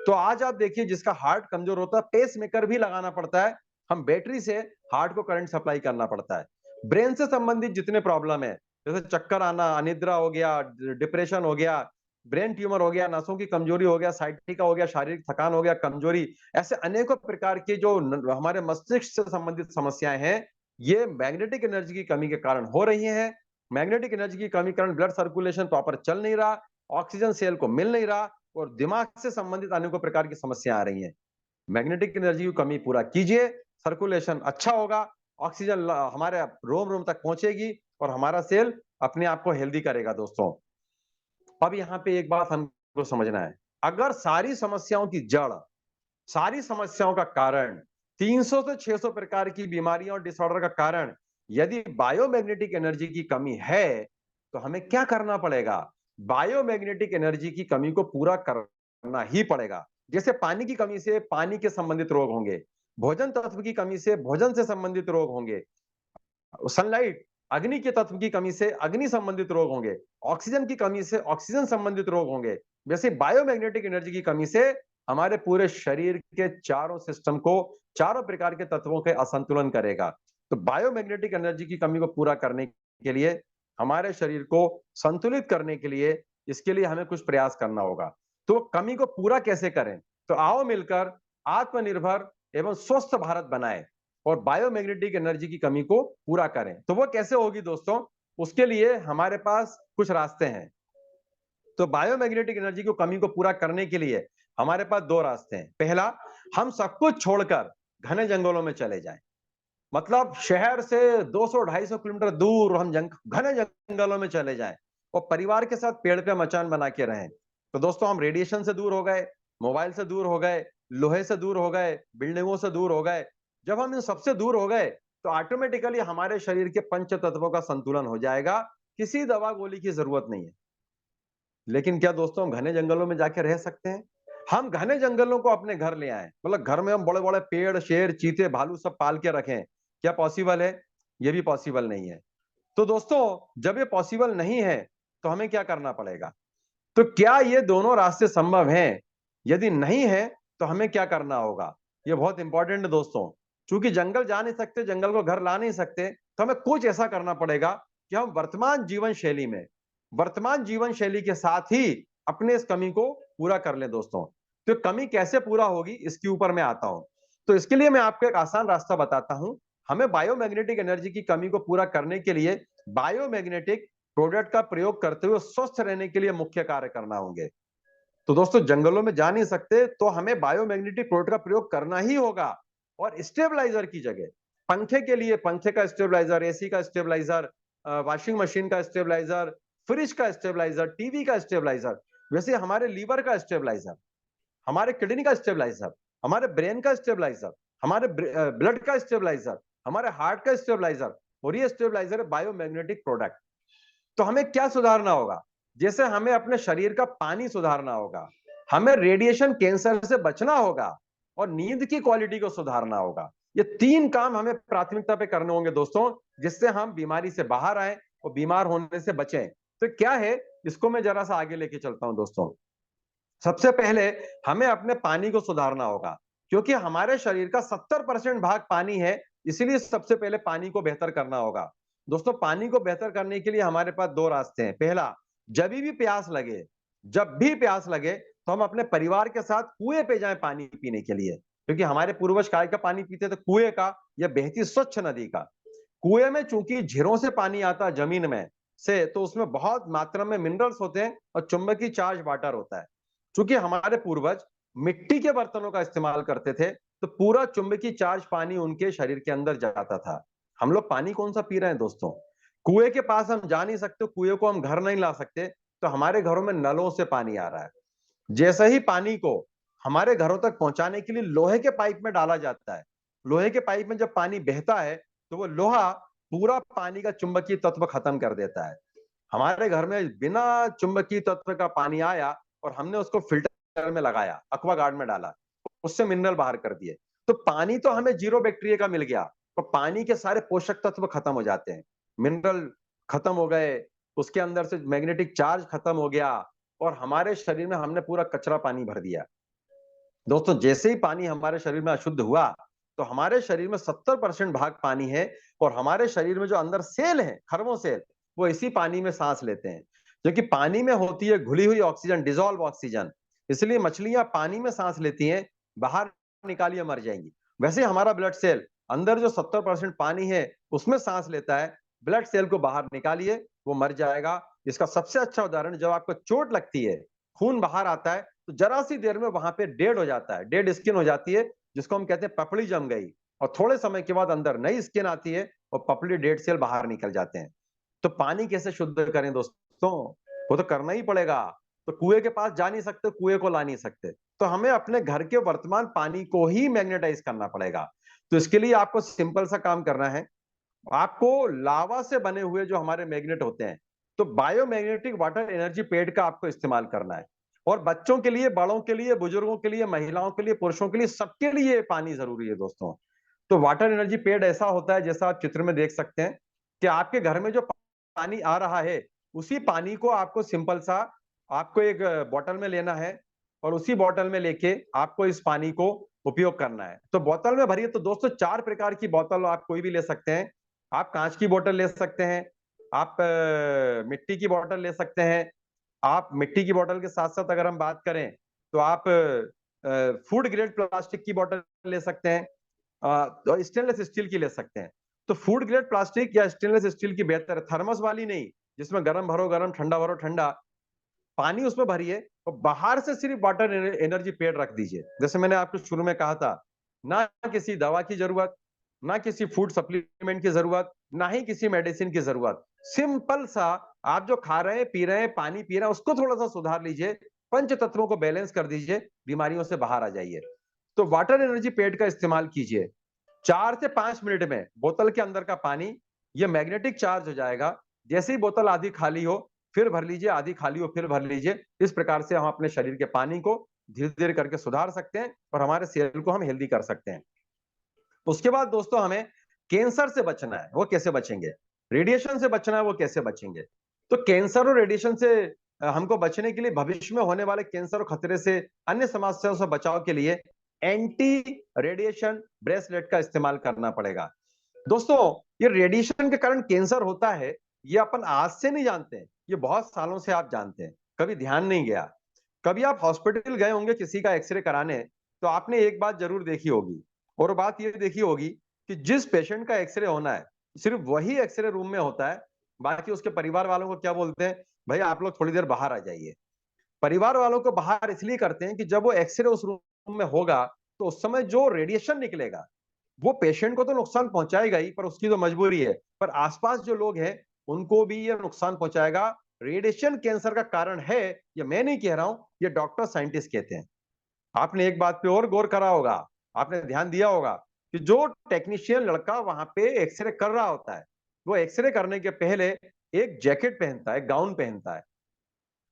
तो आज आप देखिए, जिसका हार्ट कमजोर होता है, पेस मेकर भी लगाना पड़ता है, हम बैटरी से हार्ट को करंट सप्लाई करना पड़ता है। ब्रेन से संबंधित जितने प्रॉब्लम है, जैसे चक्कर आना, अनिद्रा हो गया, डिप्रेशन हो गया, ब्रेन ट्यूमर हो गया, नसों की कमजोरी हो गया, साइटिका हो गया, शारीरिक थकान हो गया, कमजोरी, ऐसे अनेकों प्रकार के जो हमारे मस्तिष्क से संबंधित समस्याएं हैं, ये मैग्नेटिक एनर्जी की कमी के कारण हो रही हैं। मैग्नेटिक एनर्जी की कमी के कारण ब्लड सर्कुलेशन प्रॉपर चल नहीं रहा, ऑक्सीजन सेल को मिल नहीं रहा, और दिमाग से संबंधित अनेकों प्रकार की समस्या आ रही हैं। मैग्नेटिक एनर्जी की कमी पूरा कीजिए, सर्कुलेशन अच्छा होगा, ऑक्सीजन हमारे रोम रोम तक पहुंचेगी, और हमारा सेल अपने आप को हेल्दी करेगा दोस्तों। अब यहाँ पे एक बात हमको समझना है, अगर सारी समस्याओं की जड़, सारी समस्याओं का कारण, 300 से 600 प्रकार की बीमारियों और डिसऑर्डर का कारण यदि बायोमैग्नेटिक एनर्जी की कमी है, तो हमें क्या करना पड़ेगा? बायोमैग्नेटिक एनर्जी की कमी को पूरा करना ही पड़ेगा। जैसे पानी की कमी से पानी के संबंधित रोग होंगे, भोजन तत्व की कमी से भोजन से संबंधित रोग होंगे, सनलाइट, अग्नि के तत्व की कमी से अग्नि संबंधित रोग होंगे, ऑक्सीजन की कमी से ऑक्सीजन संबंधित रोग होंगे, वैसे बायोमैग्नेटिक एनर्जी की कमी से हमारे पूरे शरीर के चारों सिस्टम को, चारों प्रकार के तत्वों के असंतुलन करेगा। तो बायोमैग्नेटिक एनर्जी की कमी को पूरा करने के लिए, हमारे शरीर को संतुलित करने के लिए, इसके लिए हमें कुछ प्रयास करना होगा। तो कमी को पूरा कैसे करें? तो आओ मिलकर आत्मनिर्भर एवं स्वस्थ भारत बनाएं और बायोमैग्नेटिक एनर्जी की कमी को पूरा करें। तो वो कैसे होगी दोस्तों? उसके लिए हमारे पास कुछ रास्ते हैं। तो बायोमैग्नेटिक एनर्जी की कमी को पूरा करने के लिए हमारे पास दो रास्ते हैं। पहला, हम सब कुछ छोड़कर घने जंगलों में चले जाएं। मतलब शहर से 200-250 किलोमीटर दूर हम घने जंगलों में चले जाएं और परिवार के साथ पेड़ पे मचान बना के रहें। तो दोस्तों, हम रेडिएशन से दूर हो गए, मोबाइल से दूर हो गए, लोहे से दूर हो गए, बिल्डिंगों से दूर हो गए। जब हम इन सबसे दूर हो गए तो ऑटोमेटिकली हमारे शरीर के पंच तत्वों का संतुलन हो जाएगा, किसी दवा गोली की जरूरत नहीं है। लेकिन क्या दोस्तों, हम घने जंगलों में जाके रह सकते हैं? हम घने जंगलों को अपने घर ले आए, मतलब घर में हम बड़े बड़े पेड़, शेर, चीते, भालू सब पाल के रखें, क्या पॉसिबल है? ये भी पॉसिबल नहीं है। तो दोस्तों, जब ये पॉसिबल नहीं है तो हमें क्या करना पड़ेगा? तो क्या ये दोनों रास्ते संभव हैं? यदि नहीं है तो हमें क्या करना होगा? ये बहुत इंपॉर्टेंट है दोस्तों। चूंकि जंगल जा नहीं सकते, जंगल को घर ला नहीं सकते, तो हमें कुछ ऐसा करना पड़ेगा कि हम वर्तमान जीवन शैली के साथ ही अपने इस कमी को पूरा कर लें दोस्तों। तो कमी कैसे पूरा होगी, इसके ऊपर मैं आता हूं। तो इसके लिए मैं आपको एक आसान रास्ता बताता हूं। हमें बायोमैग्नेटिक एनर्जी की कमी को पूरा करने के लिए बायोमैग्नेटिक प्रोडक्ट का प्रयोग करते हुए स्वस्थ रहने के लिए मुख्य कार्य करना होंगे। तो दोस्तों, जंगलों में जा नहीं सकते तो हमें बायोमैग्नेटिक प्रोडक्ट का प्रयोग करना ही होगा, और स्टेबलाइजर की जगह पंखे के लिए पंखे का स्टेबलाइजर, एसी का स्टेबलाइजर, वॉशिंग मशीन का स्टेबलाइजर, फ्रिज का स्टेबलाइजर, टीवी का स्टेबलाइजर, वैसे हमारे लीवर का स्टेबलाइजर, हमारे किडनी का स्टेबलाइजर, हमारे ब्रेन का स्टेबलाइजर, हमारे ब्लड का स्टेबलाइजर, हमारे हार्ट का स्टेबलाइजर, और ये स्टेबलाइजर है बायोमैग्नेटिक प्रोडक्ट। तो हमें क्या सुधारना होगा? जैसे हमें अपने शरीर का पानी सुधारना होगा, हमें रेडिएशन कैंसर से बचना होगा, और नींद की क्वालिटी को सुधारना होगा। ये तीन काम हमें प्राथमिकता पे करने होंगे दोस्तों, जिससे हम बीमारी से बाहर आए और बीमार होने से बचें। तो क्या है, इसको मैं जरा सा आगे लेके चलता हूं दोस्तों। सबसे पहले हमें अपने पानी को सुधारना होगा, क्योंकि हमारे शरीर का 70% भाग पानी है, इसीलिए सबसे पहले पानी को बेहतर करना होगा। दोस्तों, पानी को बेहतर करने के लिए हमारे पास दो रास्ते हैं। पहला, जब भी प्यास लगे तो हम अपने परिवार के साथ कुएं पे जाएं पानी पीने के लिए, क्योंकि हमारे पूर्वज काय का पानी पीते थे? कुएं का या बहती स्वच्छ नदी का। कुएं में चूंकि झीरों से पानी आता जमीन में से, तो उसमें बहुत मात्रा में मिनरल्स होते हैं और चुंबकीय चार्ज वाटर होता है। चूंकि हमारे पूर्वज मिट्टी के बर्तनों का इस्तेमाल करते थे, तो पूरा चुंबकीय चार्ज पानी उनके शरीर के अंदर जाता था। हम लोग पानी कौन सा पी रहे हैं दोस्तों? कुएं के पास हम जा नहीं सकते, कुएं को हम घर नहीं ला सकते, तो हमारे घरों में नलों से पानी आ रहा है। जैसे ही पानी को हमारे घरों तक पहुंचाने के लिए लोहे के पाइप में डाला जाता है, लोहे के पाइप में जब पानी बहता है तो वो लोहा पूरा पानी का चुंबकीय तत्व खत्म कर देता है। हमारे घर में बिना चुंबकीय तत्व का पानी आया और हमने उसको फिल्टर में लगाया, एक्वागार्ड में डाला, उससे मिनरल बाहर कर दिए, तो पानी तो हमें जीरो बैक्टीरिया का मिल गया, तो पानी के सारे पोषक तत्व खत्म हो जाते हैं, मिनरल खत्म हो गए, उसके अंदर से मैग्नेटिक चार्ज खत्म हो गया, और हमारे शरीर में हमने पूरा कचरा पानी भर दिया। दोस्तों, जैसे ही पानी हमारे शरीर में अशुद्ध हुआ, तो हमारे शरीर में 70% भाग पानी है, और हमारे शरीर में जो अंदर सेल है, खरबों सेल, वो इसी पानी में सांस लेते हैं। क्योंकि पानी में होती है घुली हुई ऑक्सीजन, डिसॉल्व ऑक्सीजन, इसलिए मछलियां पानी में सांस लेती हैं, बाहर निकालिए मर जाएंगी। वैसे हमारा ब्लड सेल अंदर जो 70% पानी है उसमें सांस लेता है, ब्लड सेल को बाहर निकालिए, वो मर जाएगा। इसका सबसे अच्छा उदाहरण, जब आपको चोट लगती है, खून बाहर आता है, तो जरा सी देर में वहां पे डेड हो जाता है, डेड स्किन हो जाती है, जिसको हम कहते हैं पपड़ी जम गई, और थोड़े समय के बाद अंदर नई स्किन आती है और पपड़ी डेड सेल बाहर निकल जाते हैं। तो पानी कैसे शुद्ध करें दोस्तों? वो तो करना ही पड़ेगा। तो कुएं के पास जा नहीं सकते, कुएं को ला नहीं सकते, तो हमें अपने घर के वर्तमान पानी को ही मैग्नेटाइज करना पड़ेगा। तो इसके लिए आपको सिंपल सा काम करना है, आपको लावा से बने हुए जो हमारे मैग्नेट होते हैं, तो बायोमैग्नेटिक वाटर एनर्जी पैड का आपको इस्तेमाल करना है। और बच्चों के लिए, बड़ों के लिए, बुजुर्गों के लिए, महिलाओं के लिए, पुरुषों के लिए, सबके लिए पानी जरूरी है दोस्तों। तो वाटर एनर्जी पैड ऐसा होता है, जैसा आप चित्र में देख सकते हैं, कि आपके घर में जो पानी आ रहा है, उसी पानी को आपको सिंपल सा, आपको एक बोतल में लेना है, और उसी बोतल में लेके आपको इस पानी को उपयोग करना है। तो बोतल में भरिए। तो दोस्तों, 4 प्रकार की बोतल आप कोई भी ले सकते हैं। आप कांच की बोतल ले सकते हैं, आप मिट्टी की बोतल ले सकते हैं। आप मिट्टी की बोतल के साथ साथ अगर हम बात करें, तो आप फूड ग्रेड प्लास्टिक की बोतल ले सकते हैं, तो स्टेनलेस स्टील की ले सकते हैं। तो फूड ग्रेड प्लास्टिक या स्टेनलेस स्टील की बेहतर है, थर्मस वाली नहीं, जिसमें गर्म भरो गर्म, ठंडा भरो ठंडा। पानी उसमें भरिए और बाहर से सिर्फ वाटर एनर्जी पैड रख दीजिए। जैसे मैंने आपको शुरू में कहा था, ना किसी दवा की जरूरत, ना किसी फूड सप्लीमेंट की जरूरत, ना ही किसी मेडिसिन की जरूरत। सिंपल सा, आप जो खा रहे हैं, पी रहे हैं, पानी पी रहे हैं, उसको थोड़ा सा सुधार लीजिए, पंच तत्वों को बैलेंस कर दीजिए, बीमारियों से बाहर आ जाइए। तो वाटर एनर्जी पैड का इस्तेमाल कीजिए। 4 से 5 मिनट में बोतल के अंदर का पानी ये मैग्नेटिक चार्ज हो जाएगा। जैसे ही बोतल आधी खाली हो, फिर भर लीजिए, आधी खाली हो फिर भर लीजिए। इस प्रकार से हम अपने शरीर के पानी को धीरे धीरे करके सुधार सकते हैं, और हमारे सेल को हम हेल्दी कर सकते हैं। उसके बाद दोस्तों, हमें कैंसर से बचना है। वो कैसे बचेंगे? रेडिएशन से बचना है, वो कैसे बचेंगे? तो कैंसर और रेडिएशन से हमको बचने के लिए, भविष्य में होने वाले कैंसर और खतरे से, अन्य समस्याओं से बचाव के लिए एंटी रेडिएशन ब्रेसलेट का इस्तेमाल करना पड़ेगा। दोस्तों, ये रेडिएशन के कारण कैंसर होता है, ये अपन आज से नहीं जानते हैं, ये बहुत सालों से आप जानते हैं, कभी ध्यान नहीं गया। कभी आप हॉस्पिटल गए होंगे किसी का एक्सरे कराने, तो आपने एक बात जरूर देखी होगी, और बात ये देखी होगी कि जिस पेशेंट का एक्सरे होना है, सिर्फ वही एक्सरे रूम में होता है। बाकी उसके परिवार वालों को क्या बोलते हैं? भाई आप लोग थोड़ी देर बाहर आ जाइए। परिवार वालों को बाहर इसलिए करते हैं कि जब वो एक्सरे उस रूम में होगा, तो उस समय जो रेडिएशन निकलेगा, वो पेशेंट को तो नुकसान पहुंचाएगा ही, पर उसकी तो मजबूरी है, पर आसपास जो लोग हैं उनको भी ये नुकसान पहुंचाएगा। रेडिएशन कैंसर का कारण है, ये मैं नहीं कह रहा हूं, ये डॉक्टर साइंटिस्ट कहते हैं। आपने एक बात पे और गौर करा होगा, आपने ध्यान दिया होगा कि जो टेक्नीशियन लड़का वहां पे एक्सरे कर रहा होता है, वो एक्सरे करने के पहले एक जैकेट पहनता है, गाउन पहनता है,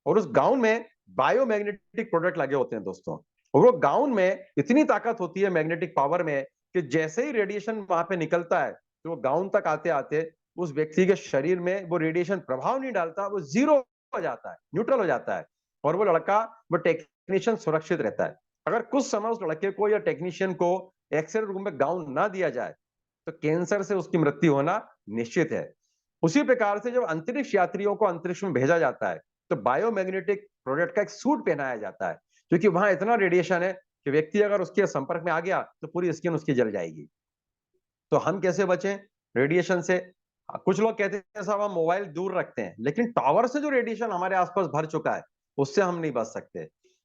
और उस गाउन में बायोमैग्नेटिक प्रोडक्ट लगे होते हैं दोस्तों। और वो गाउन में इतनी ताकत होती है मैग्नेटिक पावर में, कि जैसे ही रेडिएशन वहां पे निकलता है, तो वो गाउन तक आते आते उस व्यक्ति के शरीर में वो रेडिएशन प्रभाव नहीं डालता, वो जीरो हो जाता है, न्यूट्रल हो जाता है, और वो लड़का, वो टेक्नीशियन सुरक्षित रहता है। अगर कुछ समय उस लड़के को या टेक्नीशियन को एक्सरे रूम में गाउन ना दिया जाए, तो कैंसर से उसकी मृत्यु होना निश्चित है। उसी प्रकार से जब अंतरिक्ष यात्रियों को अंतरिक्ष में भेजा जाता है, तो बायोमैग्नेटिक प्रोडक्ट का एक सूट पहनाया जाता है, क्योंकि वहां इतना रेडिएशन है कि व्यक्ति अगर उसके संपर्क में आ गया तो पूरी स्किन उसकी जल जाएगी। तो हम कैसे बचें रेडिएशन से? कुछ लोग कहते हैं साहब हम मोबाइल दूर रखते हैं, लेकिन टावर से जो रेडिएशन हमारे आसपास भर चुका है उससे हम नहीं बच सकते।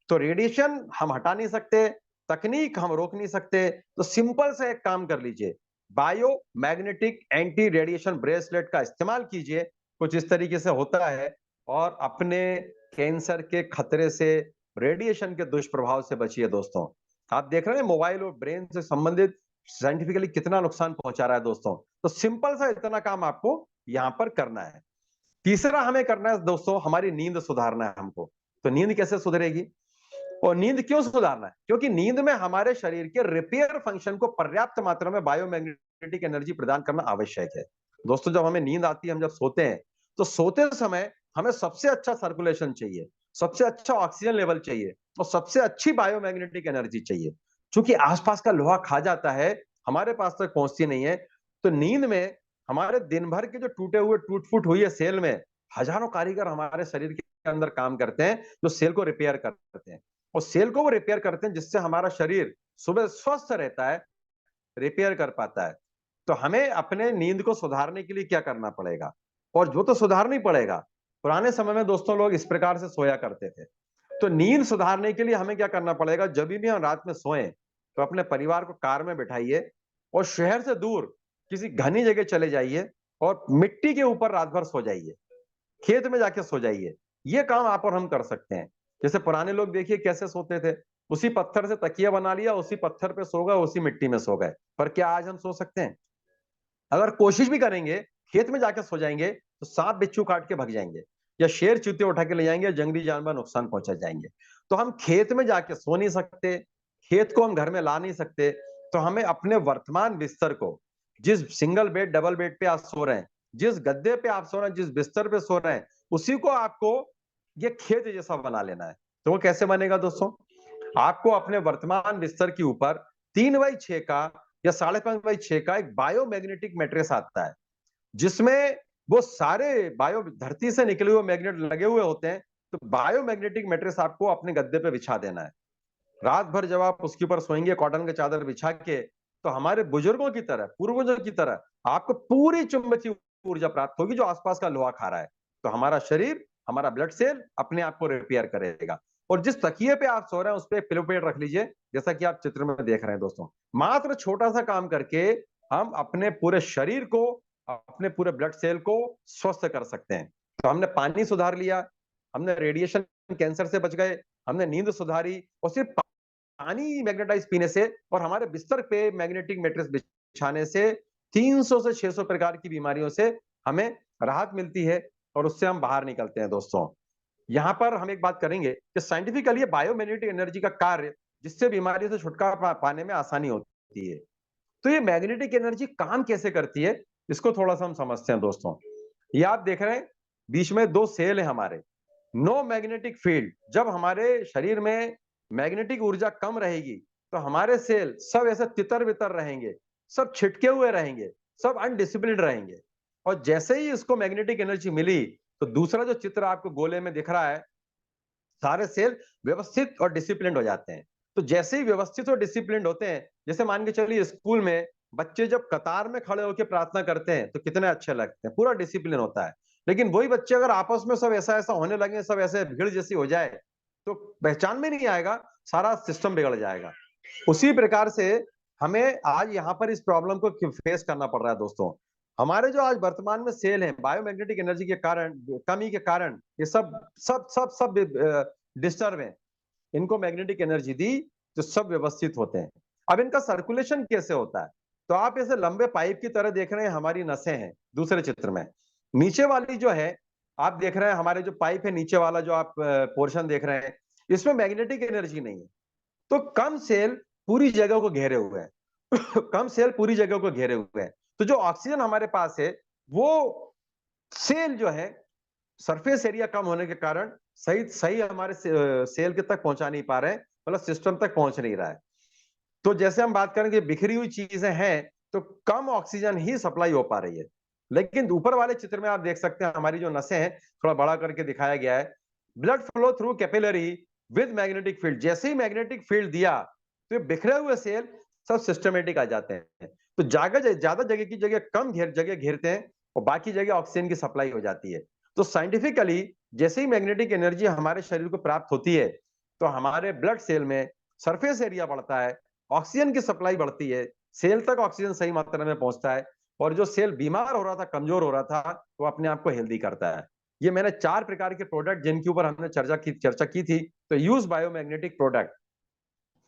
तो रेडिएशन हम हटा नहीं सकते, तकनीक हम रोक नहीं सकते, तो सिंपल से एक काम कर लीजिए, bio magnetic anti radiation bracelet का इस्तेमाल कीजिए। कुछ इस तरीके से होता है, और अपने कैंसर के खतरे से, रेडिएशन के दुष्प्रभाव से बचिए दोस्तों। आप देख रहे हैं मोबाइल और ब्रेन से संबंधित साइंटिफिकली कितना नुकसान पहुंचा रहा है दोस्तों। तो सिंपल सा इतना काम आपको यहां पर करना है। तीसरा हमें करना है दोस्तों, हमारी नींद सुधारना है हमको। तो नींद कैसे सुधरेगी और नींद क्यों सुधारना है? क्योंकि नींद में हमारे शरीर के रिपेयर फंक्शन को पर्याप्त मात्रा में बायोमैग्नेटिक एनर्जी प्रदान करना आवश्यक है। दोस्तों जब हमें नींद आती है, हम जब सोते हैं, तो सोते समय हमें सबसे अच्छा सर्कुलेशन चाहिए, सबसे अच्छा ऑक्सीजन लेवल चाहिए और सबसे अच्छी बायोमैग्नेटिक एनर्जी चाहिए। चूंकि आसपास का लोहा खा जाता है, हमारे पास तक पहुंचती नहीं है, तो नींद में हमारे दिन भर के जो टूटे हुए, टूट फूट हुई है सेल में, हजारों कारीगर हमारे शरीर के अंदर काम करते हैं जो सेल को रिपेयर करते हैं, और सेल को वो रिपेयर करते हैं जिससे हमारा शरीर सुबह स्वस्थ रहता है, रिपेयर कर पाता है। तो हमें अपने नींद को सुधारने के लिए क्या करना पड़ेगा? और जो तो सुधारना ही पड़ेगा। पुराने समय में दोस्तों लोग इस प्रकार से सोया करते थे। तो नींद सुधारने के लिए हमें क्या करना पड़ेगा? जब भी हम रात में सोएं तो अपने परिवार को कार में बिठाइए और शहर से दूर किसी घनी जगह चले जाइए और मिट्टी के ऊपर रात भर सो जाइए, खेत में जाके सो जाइए। ये काम आप और हम कर सकते हैं। जैसे पुराने लोग देखिए कैसे सोते थे, उसी पत्थर से तकिया बना लिया, उसी पत्थर पे सो गए, उसी मिट्टी में सो गए। पर क्या आज हम सो सकते हैं? अगर कोशिश भी करेंगे, खेत में जाकर सो जाएंगे तो सांप बिच्छू काट के भग जाएंगे, या शेर चीते उठा के ले जाएंगे, जंगली जानवर नुकसान पहुंचा जाएंगे। तो हम खेत में जाके सो नहीं सकते, खेत को हम घर में ला नहीं सकते। तो हमें अपने वर्तमान बिस्तर को, जिस सिंगल बेड डबल बेड पे आप सो रहे हैं, जिस गद्दे पे आप सो रहे हैं, जिस बिस्तर पे सो रहे हैं, उसी को आपको ये खेत जैसा बना लेना है। तो वो कैसे बनेगा दोस्तों? आपको अपने वर्तमान बिस्तर के ऊपर 3x6 का या 5.5x6 का एक बायोमैग्नेटिक मैट्रेस आता है, जिसमें वो सारे बायो धरती से निकले हुए मैग्नेट लगे हुए होते हैं। तो बायोमैग्नेटिक मैट्रेस आपको अपने गद्दे पे बिछा देना है। रात भर जब आप उसके ऊपर सोएंगे कॉटन के चादर बिछा के, तो हमारे बुजुर्गों की तरह, पूर्वजों की तरह आपको पूरी चुंबकीय ऊर्जा प्राप्त होगी जो आसपास का लोहा खा रहा है। तो हमारा शरीर, हमारा ब्लड सेल अपने आप को रिपेयर करेगा। और जिस तकिए पे आप सो रहे हैं उस पे पिलो पेट रख लीजिए, जैसा कि आप चित्र में देख रहे हैं दोस्तों। मात्र छोटा सा काम करके हम अपने पूरे शरीर को, अपने पूरे ब्लड सेल को स्वस्थ कर सकते हैं। तो हमने पानी सुधार लिया, हमने रेडिएशन कैंसर से बच गए, हमने नींद सुधारी, और सिर्फ पानी मैग्नेटाइज पीने से और हमारे बिस्तर पे मैग्नेटिक मैट्रेस बिछाने से 300 से 600 प्रकार की बीमारियों से हमें राहत मिलती है, और उससे हम बाहर निकलते हैं दोस्तों। यहाँ पर हम एक बात करेंगे कि साइंटिफिकली बायोमैग्नेटिक एनर्जी का कार्य, जिससे बीमारियों से छुटकारा पाने में आसानी होती है। तो ये मैग्नेटिक एनर्जी काम कैसे करती है, इसको थोड़ा सा हम समझते हैं दोस्तों। ये आप देख रहे हैं बीच में दो सेल है हमारे। नो मैग्नेटिक फील्ड, जब हमारे शरीर में मैग्नेटिक ऊर्जा कम रहेगी तो हमारे सेल सब ऐसे तितर बितर रहेंगे, सब छिटके हुए रहेंगे, सब अनडिसिप्लिन रहेंगे। और जैसे ही इसको मैग्नेटिक एनर्जी मिली, तो दूसरा जो चित्र आपको गोले में दिख रहा है, सारे सेल व्यवस्थित और डिसिप्लिन हो जाते हैं। तो जैसे ही व्यवस्थित और डिसिप्लिन होते हैं, जैसे मान के चलिए स्कूल में बच्चे जब कतार में खड़े होकर प्रार्थना करते हैं तो कितने अच्छे लगते हैं, पूरा डिसिप्लिन होता है। लेकिन वही बच्चे अगर आपस में सब ऐसा ऐसा होने लगे, सब ऐसे भीड़ जैसी हो जाए, तो पहचान में नहीं आएगा, सारा सिस्टम बिगड़ जाएगा। उसी प्रकार से हमें आज यहाँ पर इस प्रॉब्लम को फेस करना पड़ रहा है दोस्तों। हमारे जो आज वर्तमान में सेल हैं, बायोमैग्नेटिक एनर्जी के कारण, कमी के कारण, ये सब सब सब सब डिस्टर्ब है। इनको मैग्नेटिक एनर्जी दी तो सब व्यवस्थित होते हैं। अब इनका सर्कुलेशन कैसे होता है? तो आप ऐसे लंबे पाइप की तरह देख रहे हैं, हमारी नसें हैं दूसरे चित्र में। नीचे वाली जो है, आप देख रहे हैं हमारे जो पाइप है, नीचे वाला जो आप पोर्शन देख रहे हैं, इसमें मैग्नेटिक एनर्जी नहीं है। तो कम सेल पूरी जगह को घेरे हुए हैं कम सेल पूरी जगह को घेरे हुए हैं। तो जो ऑक्सीजन हमारे पास है, वो सेल जो है, सरफेस एरिया कम होने के कारण सही सही हमारे सेल के तक पहुंचा नहीं पा रहे हैं, मतलब सिस्टम तक पहुंच नहीं रहा है। तो जैसे हम बात करें कि बिखरी हुई चीजें हैं, तो कम ऑक्सीजन ही सप्लाई हो पा रही है। लेकिन ऊपर वाले चित्र में आप देख सकते हैं हमारी जो नसें हैं, थोड़ा बड़ा करके दिखाया गया है। Blood flow through capillary with magnetic field. जैसे ही मैग्नेटिक फील्ड दिया तो ये बिखरे हुए सेल सब सिस्टमेटिक आ जाते हैं। तो ज्यादा जगह की जगह कम जगह घेरते हैं और बाकी जगह ऑक्सीजन की सप्लाई हो जाती है। तो साइंटिफिकली जैसे ही मैग्नेटिक एनर्जी हमारे शरीर को प्राप्त होती है तो हमारे ब्लड सेल में सरफेस एरिया बढ़ता है, ऑक्सीजन की सप्लाई बढ़ती है, सेल तक ऑक्सीजन सही मात्रा में पहुंचता है और जो सेल बीमार हो रहा था, कमजोर हो रहा था, वो अपने आप को हेल्दी करता है। ये मैंने 4 प्रकार के प्रोडक्ट जिनके ऊपर हमने चर्चा की थी। तो यूज बायोमैग्नेटिक प्रोडक्ट।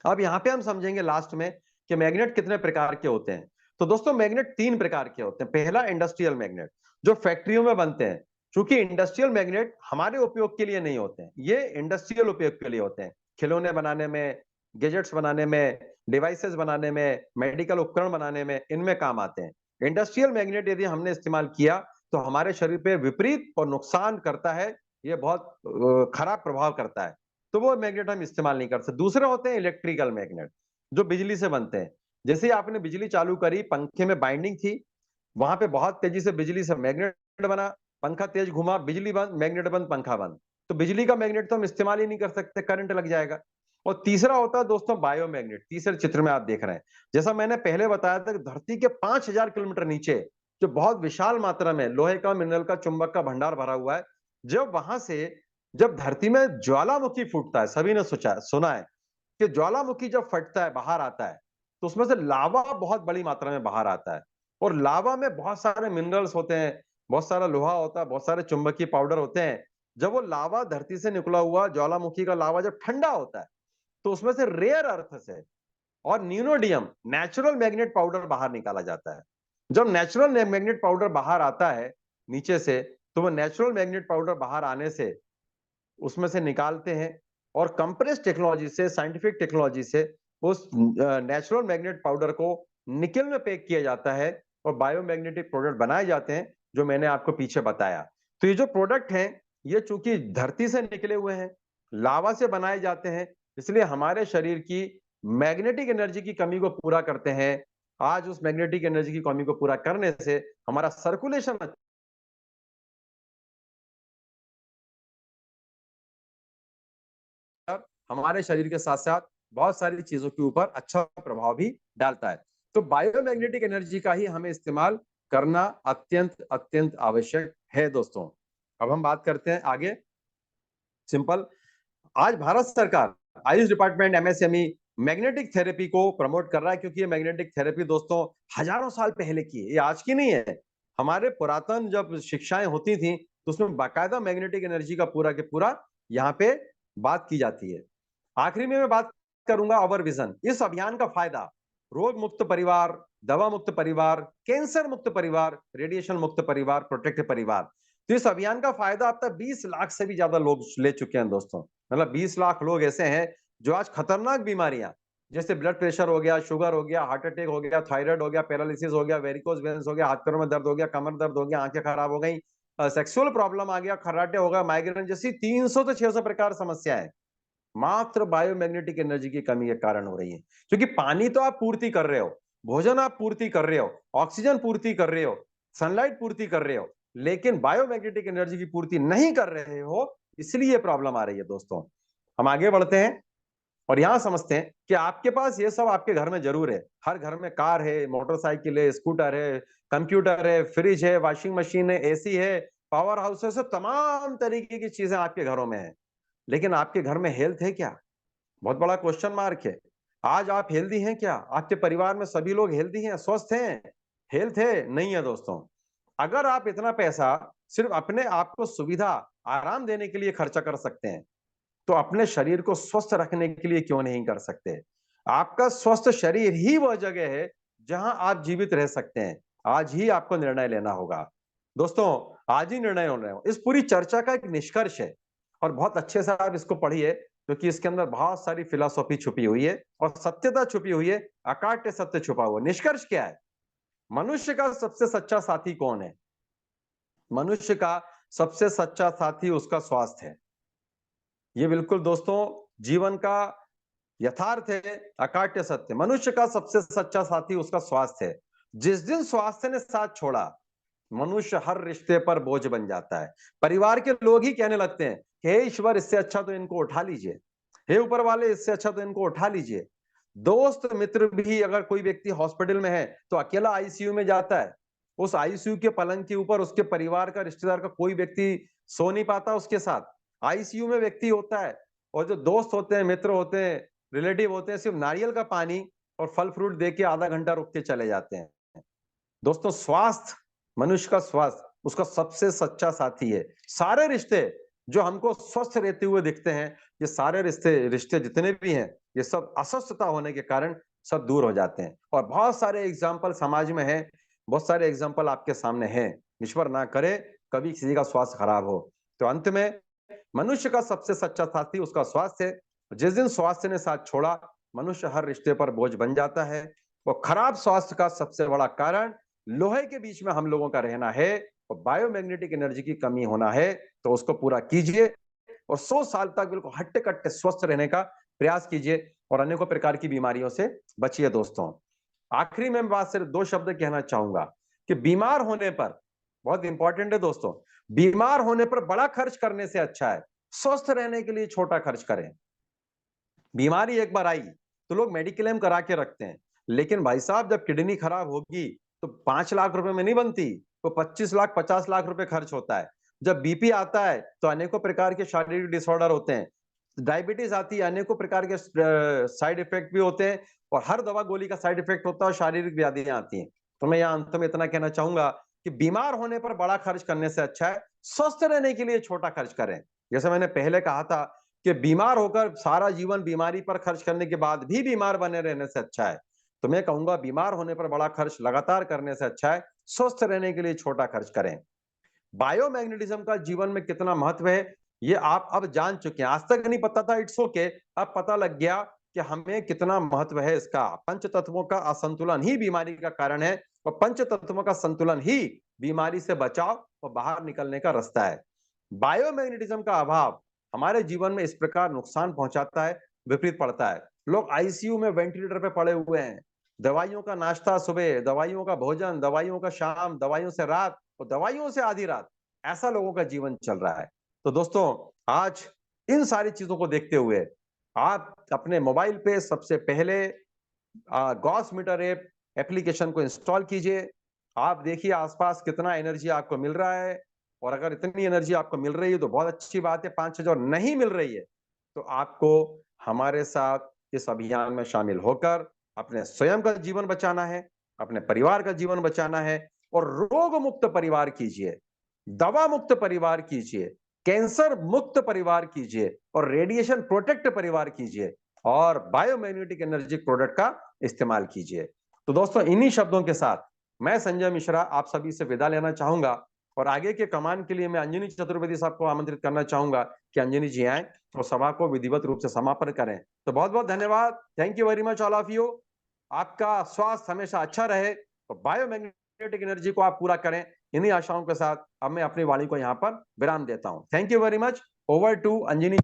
अब यहाँ पे हम समझेंगे लास्ट में कि मैग्नेट कितने प्रकार के होते हैं। तो दोस्तों मैग्नेट 3 प्रकार के होते हैं। पहला इंडस्ट्रियल मैग्नेट जो फैक्ट्रियों में बनते हैं। क्योंकि इंडस्ट्रियल मैग्नेट हमारे उपयोग के लिए नहीं होते हैं, ये इंडस्ट्रियल उपयोग के लिए होते हैं। खिलौने बनाने में, गैजेट्स बनाने में, डिवाइसेस बनाने में, मेडिकल उपकरण बनाने में, इनमें काम आते हैं। इंडस्ट्रियल मैग्नेट यदि हमने इस्तेमाल किया तो हमारे शरीर पे विपरीत और नुकसान करता है, ये बहुत खराब प्रभाव करता है। तो वो मैग्नेट हम इस्तेमाल नहीं कर सकते। दूसरे होते हैं इलेक्ट्रिकल मैग्नेट जो बिजली से बनते हैं। जैसे ही आपने बिजली चालू करी, पंखे में बाइंडिंग थी, वहां पे बहुत तेजी से बिजली से मैग्नेट बना, पंखा तेज घुमा, बिजली बंद, मैग्नेट बंद, पंखा बंद। तो बिजली का मैग्नेट तो हम इस्तेमाल ही नहीं कर सकते, करंट लग जाएगा। और तीसरा होता है दोस्तों बायोमैग्नेट। तीसरे चित्र में आप देख रहे हैं, जैसा मैंने पहले बताया था कि धरती के 5000 किलोमीटर नीचे जो बहुत विशाल मात्रा में लोहे का, मिनरल का, चुंबक का भंडार भरा हुआ है, जब वहां से जब धरती में ज्वालामुखी फूटता है, सभी ने सुना है कि ज्वालामुखी जब फटता है, बाहर आता है, तो उसमें से लावा बहुत बड़ी मात्रा में बाहर आता है। और लावा में बहुत सारे मिनरल्स होते हैं, बहुत सारा लोहा होता है, बहुत सारे चुंबकीय पाउडर होते हैं। जब वो लावा धरती से निकला हुआ ज्वालामुखी का लावा जब ठंडा होता है तो उसमें से रेयर अर्थ से और न्यूनोडियम नेचुरल मैग्नेट पाउडर बाहर निकाला जाता है। जब नेचुरल मैग्नेट पाउडर बाहर आता है नीचे से, तो वो नेचुरल मैग्नेट पाउडर बाहर आने से उसमें से निकालते हैं और कंप्रेस टेक्नोलॉजी से, साइंटिफिक टेक्नोलॉजी से उस नेचुरल मैग्नेट पाउडर को निकल में पैक किया जाता है और बायोमैग्नेटिक प्रोडक्ट बनाए जाते हैं जो मैंने आपको पीछे बताया। तो ये जो प्रोडक्ट हैं, ये चूंकि धरती से निकले हुए हैं, लावा से बनाए जाते हैं, इसलिए हमारे शरीर की मैग्नेटिक एनर्जी की कमी को पूरा करते हैं। आज उस मैग्नेटिक एनर्जी की कमी को पूरा करने से हमारा सर्कुलेशन हमारे शरीर के साथ साथ बहुत सारी चीजों के ऊपर अच्छा प्रभाव भी डालता है। तो बायोमैग्नेटिक एनर्जी का ही हमें इस्तेमाल करना अत्यंत अत्यंत आवश्यक है दोस्तों। अब हम बात करते हैं आगे। सिंपल, आज भारत सरकार Ayush department MSME magnetic therapy को प्रमोट कर रहा है, क्योंकि ये मैग्नेटिक थेरेपी दोस्तों हजारों साल पहले की है, ये आज की नहीं है। हमारे पुरातन जब शिक्षाएं होती थी तो उसमें बाकायदा मैग्नेटिक एनर्जी का पूरा के पूरा यहाँ पे बात की जाती है। आखिरी में मैं बात करूंगा अवर विजन। इस अभियान का फायदा रोग मुक्त परिवार, दवा मुक्त परिवार, कैंसर मुक्त परिवार, रेडिएशन मुक्त परिवार, प्रोटेक्ट परिवार। तो इस अभियान का फायदा अब तक 20 लाख से भी ज्यादा लोग ले चुके हैं दोस्तों। मतलब 20 लाख लोग ऐसे हैं जो आज खतरनाक बीमारियां जैसे ब्लड प्रेशर हो गया, शुगर हो गया, हार्ट अटैक हो गया, थायराइड हो गया, पैरालिसिस हो गया, वेरिकोज वेन्स हो गया, हाथ पैरों में दर्द हो गया, कमर दर्द हो गया, आंखें खराब हो गई, सेक्सुअल प्रॉब्लम आ गया, खर्राटे हो गया, माइग्रेन जैसी 300 से 600 प्रकार समस्याएं मात्र बायोमैग्नेटिक एनर्जी की कमी के कारण हो रही है। क्योंकि पानी तो आप पूर्ति कर रहे हो, भोजन आप पूर्ति कर रहे हो, ऑक्सीजन पूर्ति कर रहे हो, सनलाइट पूर्ति कर रहे हो, लेकिन बायोमैग्नेटिक एनर्जी की पूर्ति नहीं कर रहे हो, इसलिए प्रॉब्लम आ रही है दोस्तों। हम आगे बढ़ते हैं और यहां समझते हैं कि आपके पास ये सब आपके घर में जरूर है। हर घर में कार है, मोटरसाइकिल है, स्कूटर है, कंप्यूटर है, फ्रिज है, वॉशिंग मशीन है, एसी है, पावर हाउस है, सब तमाम तरीके की चीजें आपके घरों में है। लेकिन आपके घर में हेल्थ है क्या? बहुत बड़ा क्वेश्चन मार्क है। आज आप हेल्दी हैं क्या? आपके परिवार में सभी लोग हेल्दी हैं, स्वस्थ हैं? हेल्थ है? नहीं है दोस्तों। अगर आप इतना पैसा सिर्फ अपने आप को सुविधा, आराम देने के लिए खर्चा कर सकते हैं, तो अपने शरीर को स्वस्थ रखने के लिए क्यों नहीं कर सकते? आपका स्वस्थ शरीर ही वह जगह है जहां आप जीवित रह सकते हैं। आज ही आपको निर्णय लेना होगा दोस्तों, आज ही निर्णय होना है। इस पूरी चर्चा का एक निष्कर्ष है और बहुत अच्छे से आप इसको पढ़िए, क्योंकि इसके अंदर बहुत सारी फिलॉसफी छुपी हुई है और सत्यता छुपी हुई है, अकाट्य सत्य छुपा हुआ। निष्कर्ष क्या है? मनुष्य का सबसे सच्चा साथी कौन है? मनुष्य का सबसे सच्चा साथी उसका स्वास्थ्य है। ये बिल्कुल दोस्तों जीवन का यथार्थ है, अकाट्य सत्य। मनुष्य का सबसे सच्चा साथी उसका स्वास्थ्य है। जिस दिन स्वास्थ्य ने साथ छोड़ा, मनुष्य हर रिश्ते पर बोझ बन जाता है। परिवार के लोग ही कहने लगते हैं कि हे ईश्वर, इससे अच्छा तो इनको उठा लीजिए। हे ऊपर वाले, इससे अच्छा तो इनको उठा लीजिए। दोस्त मित्र भी, अगर कोई व्यक्ति हॉस्पिटल में है तो अकेला आईसीयू में जाता है, उस आईसीयू के पलंग के ऊपर उसके परिवार का, रिश्तेदार का कोई व्यक्ति सो नहीं पाता उसके साथ। आईसीयू में व्यक्ति होता है, और जो दोस्त होते हैं, मित्र होते हैं, रिलेटिव होते हैं, सिर्फ नारियल का पानी और फल फ्रूट दे के आधा घंटा रुक के चले जाते हैं। दोस्तों, स्वास्थ्य, मनुष्य का स्वास्थ्य उसका सबसे सच्चा साथी है। सारे रिश्ते जो हमको स्वस्थ रहते हुए दिखते हैं, ये सारे रिश्ते जितने भी हैं, ये सब अस्वस्थता होने के कारण सब दूर हो जाते हैं। और बहुत सारे एग्जाम्पल समाज में हैं, बहुत सारे एग्जाम्पल आपके सामने हैं। ईश्वर ना करे कभी किसी का स्वास्थ्य खराब हो। तो अंत में मनुष्य का सबसे सच्चा साथी उसका स्वास्थ्य है। जिस दिन स्वास्थ्य ने साथ छोड़ा, मनुष्य हर रिश्ते पर बोझ बन जाता है। और खराब स्वास्थ्य का सबसे बड़ा कारण लोहे के बीच में हम लोगों का रहना है, और बायोमैग्नेटिक एनर्जी की कमी होना है। तो उसको पूरा कीजिए और 100 साल तक बिल्कुल हट्टे कट्टे स्वस्थ रहने का प्रयास कीजिए, और अनेकों प्रकार की बीमारियों से बचिए। दोस्तों, आखिरी में बात सिर्फ 2 शब्द कहना चाहूंगा कि बीमार होने पर, बहुत इंपॉर्टेंट है दोस्तों, बीमार होने पर बड़ा खर्च करने से अच्छा है स्वस्थ रहने के लिए छोटा खर्च करें। बीमारी एक बार आई तो लोग मेडिक्लेम करा के रखते हैं, लेकिन भाई साहब, जब किडनी खराब होगी तो 5 लाख रुपए में नहीं बनती, तो 25 लाख 50 लाख रुपए खर्च होता है। जब बीपी आता है तो अनेकों प्रकार के शारीरिक डिसऑर्डर होते हैं। डायबिटीज आती है, अनेकों प्रकार के साइड इफेक्ट भी होते हैं, और हर दवा गोली का साइड इफेक्ट होता है, और शारीरिक व्याधियां आती हैं। तो मैं यहाँ अंत में इतना कहना चाहूंगा कि बीमार होने पर बड़ा खर्च करने से अच्छा है स्वस्थ रहने के लिए छोटा खर्च करें। जैसे मैंने पहले कहा था कि बीमार होकर सारा जीवन बीमारी पर खर्च करने के बाद भी बीमार बने रहने से अच्छा है, तो मैं कहूंगा बीमार होने पर बड़ा खर्च लगातार करने से अच्छा है स्वस्थ रहने के लिए छोटा खर्च करें। बायोमैग्नेटिज्म का जीवन में कितना महत्व है, ये आप अब जान चुके हैं। आज तक नहीं पता था, इट्स ओके, अब पता लग गया कि हमें कितना महत्व है इसका। पंच तत्वों का असंतुलन ही बीमारी का कारण है, और पंच तत्वों का संतुलन ही बीमारी से बचाव और बाहर निकलने का रास्ता है। बायोमैग्नेटिज्म का अभाव हमारे जीवन में इस प्रकार नुकसान पहुंचाता है, विपरीत पड़ता है। लोग आईसीयू में वेंटिलेटर पे पड़े हुए हैं, दवाइयों का नाश्ता सुबह, दवाइयों का भोजन, दवाइयों का शाम, दवाइयों से रात, और दवाइयों से आधी रात, ऐसा लोगों का जीवन चल रहा है। तो दोस्तों, आज इन सारी चीजों को देखते हुए आप अपने मोबाइल पे सबसे पहले गॉस मीटर ऐप एप्लीकेशन को इंस्टॉल कीजिए। आप देखिए आसपास कितना एनर्जी आपको मिल रहा है, और अगर इतनी एनर्जी आपको मिल रही है तो बहुत अच्छी बात है। 5,000 नहीं मिल रही है तो आपको हमारे साथ इस अभियान में शामिल होकर अपने स्वयं का जीवन बचाना है, अपने परिवार का जीवन बचाना है, और रोग मुक्त परिवार कीजिए, दवा मुक्त परिवार कीजिए, कैंसर मुक्त परिवार कीजिए, और रेडिएशन प्रोटेक्ट परिवार कीजिए, और बायोमैग्नेटिक एनर्जी प्रोडक्ट का इस्तेमाल कीजिए। तो दोस्तों, इन्हीं शब्दों के साथ मैं संजय मिश्रा आप सभी से विदा लेना चाहूंगा, और आगे के कमान के लिए मैं अंजनी चतुर्वेदी साहब को आमंत्रित करना चाहूंगा कि अंजनी जी आए और सभा को विधिवत रूप से समापन करें। तो बहुत बहुत धन्यवाद। Thank you very much all of you. आपका स्वास्थ्य हमेशा अच्छा रहे, और बायोमैग्नेटिक एनर्जी को आप पूरा करें। इन्हीं आशाओं के साथ अब मैं अपनी वाणी को यहाँ पर विराम देता हूँ। Thank you very much. Over to Anjani.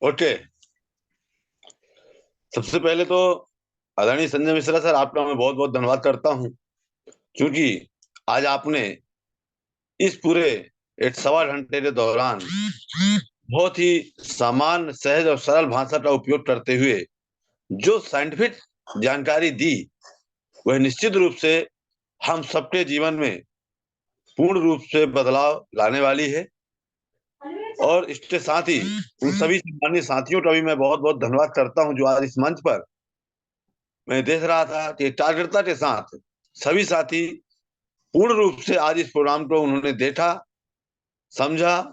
Okay, सबसे पहले तो आदरणीय संजय मिश्रा सर, आपका मैं बहुत बहुत धन्यवाद करता हूं, क्योंकि आज आपने इस पूरे 1.25 घंटे के दौरान बहुत ही सामान्य, सहज और सरल भाषा का उपयोग करते हुए जो साइंटिफिक जानकारी दी, वह निश्चित रूप से हम सबके जीवन में पूर्ण रूप से बदलाव लाने वाली है। और इसके साथ ही उन सभी सम्मानीय साथियों का भी मैं बहुत बहुत धन्यवाद करता हूं, जो आज इस मंच पर मैं देख रहा था कि एकाग्रता के साथ सभी साथी पूर्ण रूप से आज इस प्रोग्राम को उन्होंने देखा, समझा,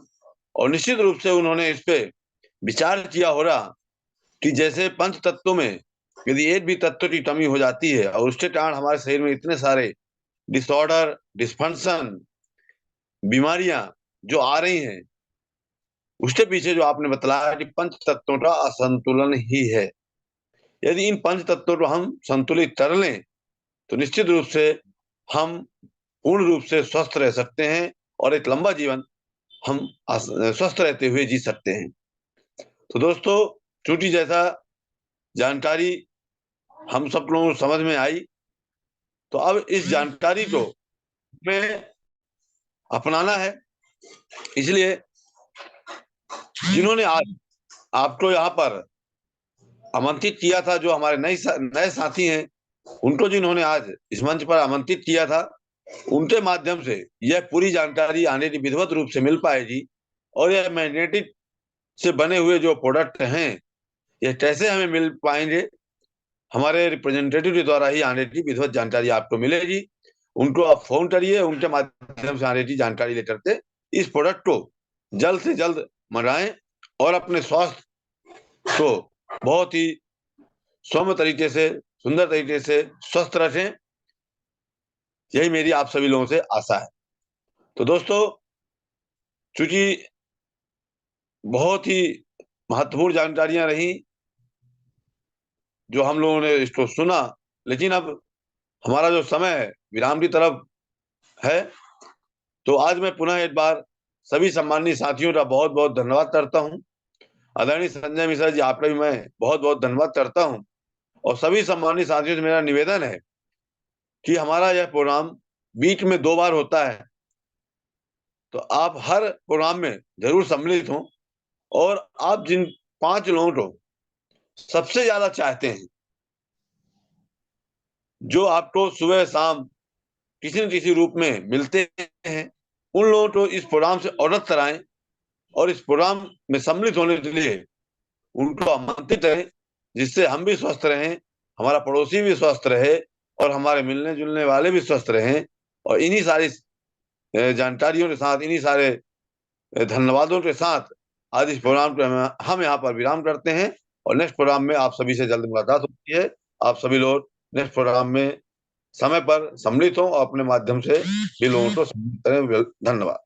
और निश्चित रूप से उन्होंने इस पे विचार किया हो रहा कि जैसे पंच तत्वों में यदि एक भी तत्व की कमी हो जाती है और उसके कारण हमारे शरीर में इतने सारे डिसऑर्डर, डिस्फंक्शन, बीमारियां जो आ रही हैं, उसके पीछे जो आपने बताया कि पंच तत्वों का असंतुलन ही है। यदि इन पंच तत्वों को हम संतुलित कर लें तो निश्चित रूप से हम पूर्ण रूप से स्वस्थ रह सकते हैं, और एक लंबा जीवन हम स्वस्थ रहते हुए जी सकते हैं। तो दोस्तों, चूंकि जैसा जानकारी हम सब लोगों को समझ में आई, तो अब इस जानकारी को हमें अपनाना है। इसलिए जिन्होंने आज आपको यहाँ पर आमंत्रित किया था, जो हमारे नए साथी हैं, उनको जिन्होंने आज इस मंच पर आमंत्रित किया था, उनके माध्यम से यह पूरी जानकारी आने की विधिवत रूप से मिल पाएगी। और यह मैग्नेटिक से बने हुए जो प्रोडक्ट हैं, ये कैसे हमें मिल पाएंगे, हमारे रिप्रेजेंटेटिव के द्वारा ही आने की विधिवत जानकारी आपको मिलेगी। उनको आप फोन करिए, उनके माध्यम से आने की जानकारी लेकर के इस प्रोडक्ट को जल्द से जल्द मंगाएं और अपने स्वास्थ्य को बहुत ही सौम्य तरीके से, सुंदर तरीके से स्वस्थ रखें। यही मेरी आप सभी लोगों से आशा है। तो दोस्तों, चूंकि बहुत ही महत्वपूर्ण जानकारियां रही जो हम लोगों ने इसको सुना, लेकिन अब हमारा जो समय है विराम की तरफ है, तो आज मैं पुनः एक बार सभी सम्मानित साथियों का बहुत बहुत धन्यवाद करता हूं। आदरणीय संजय मिश्रा जी, आपका भी मैं बहुत बहुत धन्यवाद करता हूं। और सभी सम्मानित साथियों से मेरा निवेदन है कि हमारा यह प्रोग्राम बीच में 2 बार होता है, तो आप हर प्रोग्राम में जरूर सम्मिलित हों। और आप जिन 5 लोगों को सबसे ज्यादा चाहते हैं, जो आपको सुबह शाम किसी न किसी रूप में मिलते हैं, उन लोगों को इस प्रोग्राम से अवगत कराएं और इस प्रोग्राम में सम्मिलित होने के लिए उनको आमंत्रित करें, जिससे हम भी स्वस्थ रहें, हमारा पड़ोसी भी स्वस्थ रहे और हमारे मिलने जुलने वाले भी स्वस्थ रहें। और इन्हीं सारी जानकारियों के साथ, इन्हीं सारे धन्यवादों के साथ आज इस प्रोग्राम को हम यहाँ पर विराम करते हैं। और नेक्स्ट प्रोग्राम में आप सभी से जल्द मुलाकात होती है। आप सभी लोग नेक्स्ट प्रोग्राम में समय पर सम्मिलित हों और अपने माध्यम से भी लोगों को सम्मिलित करें। धन्यवाद।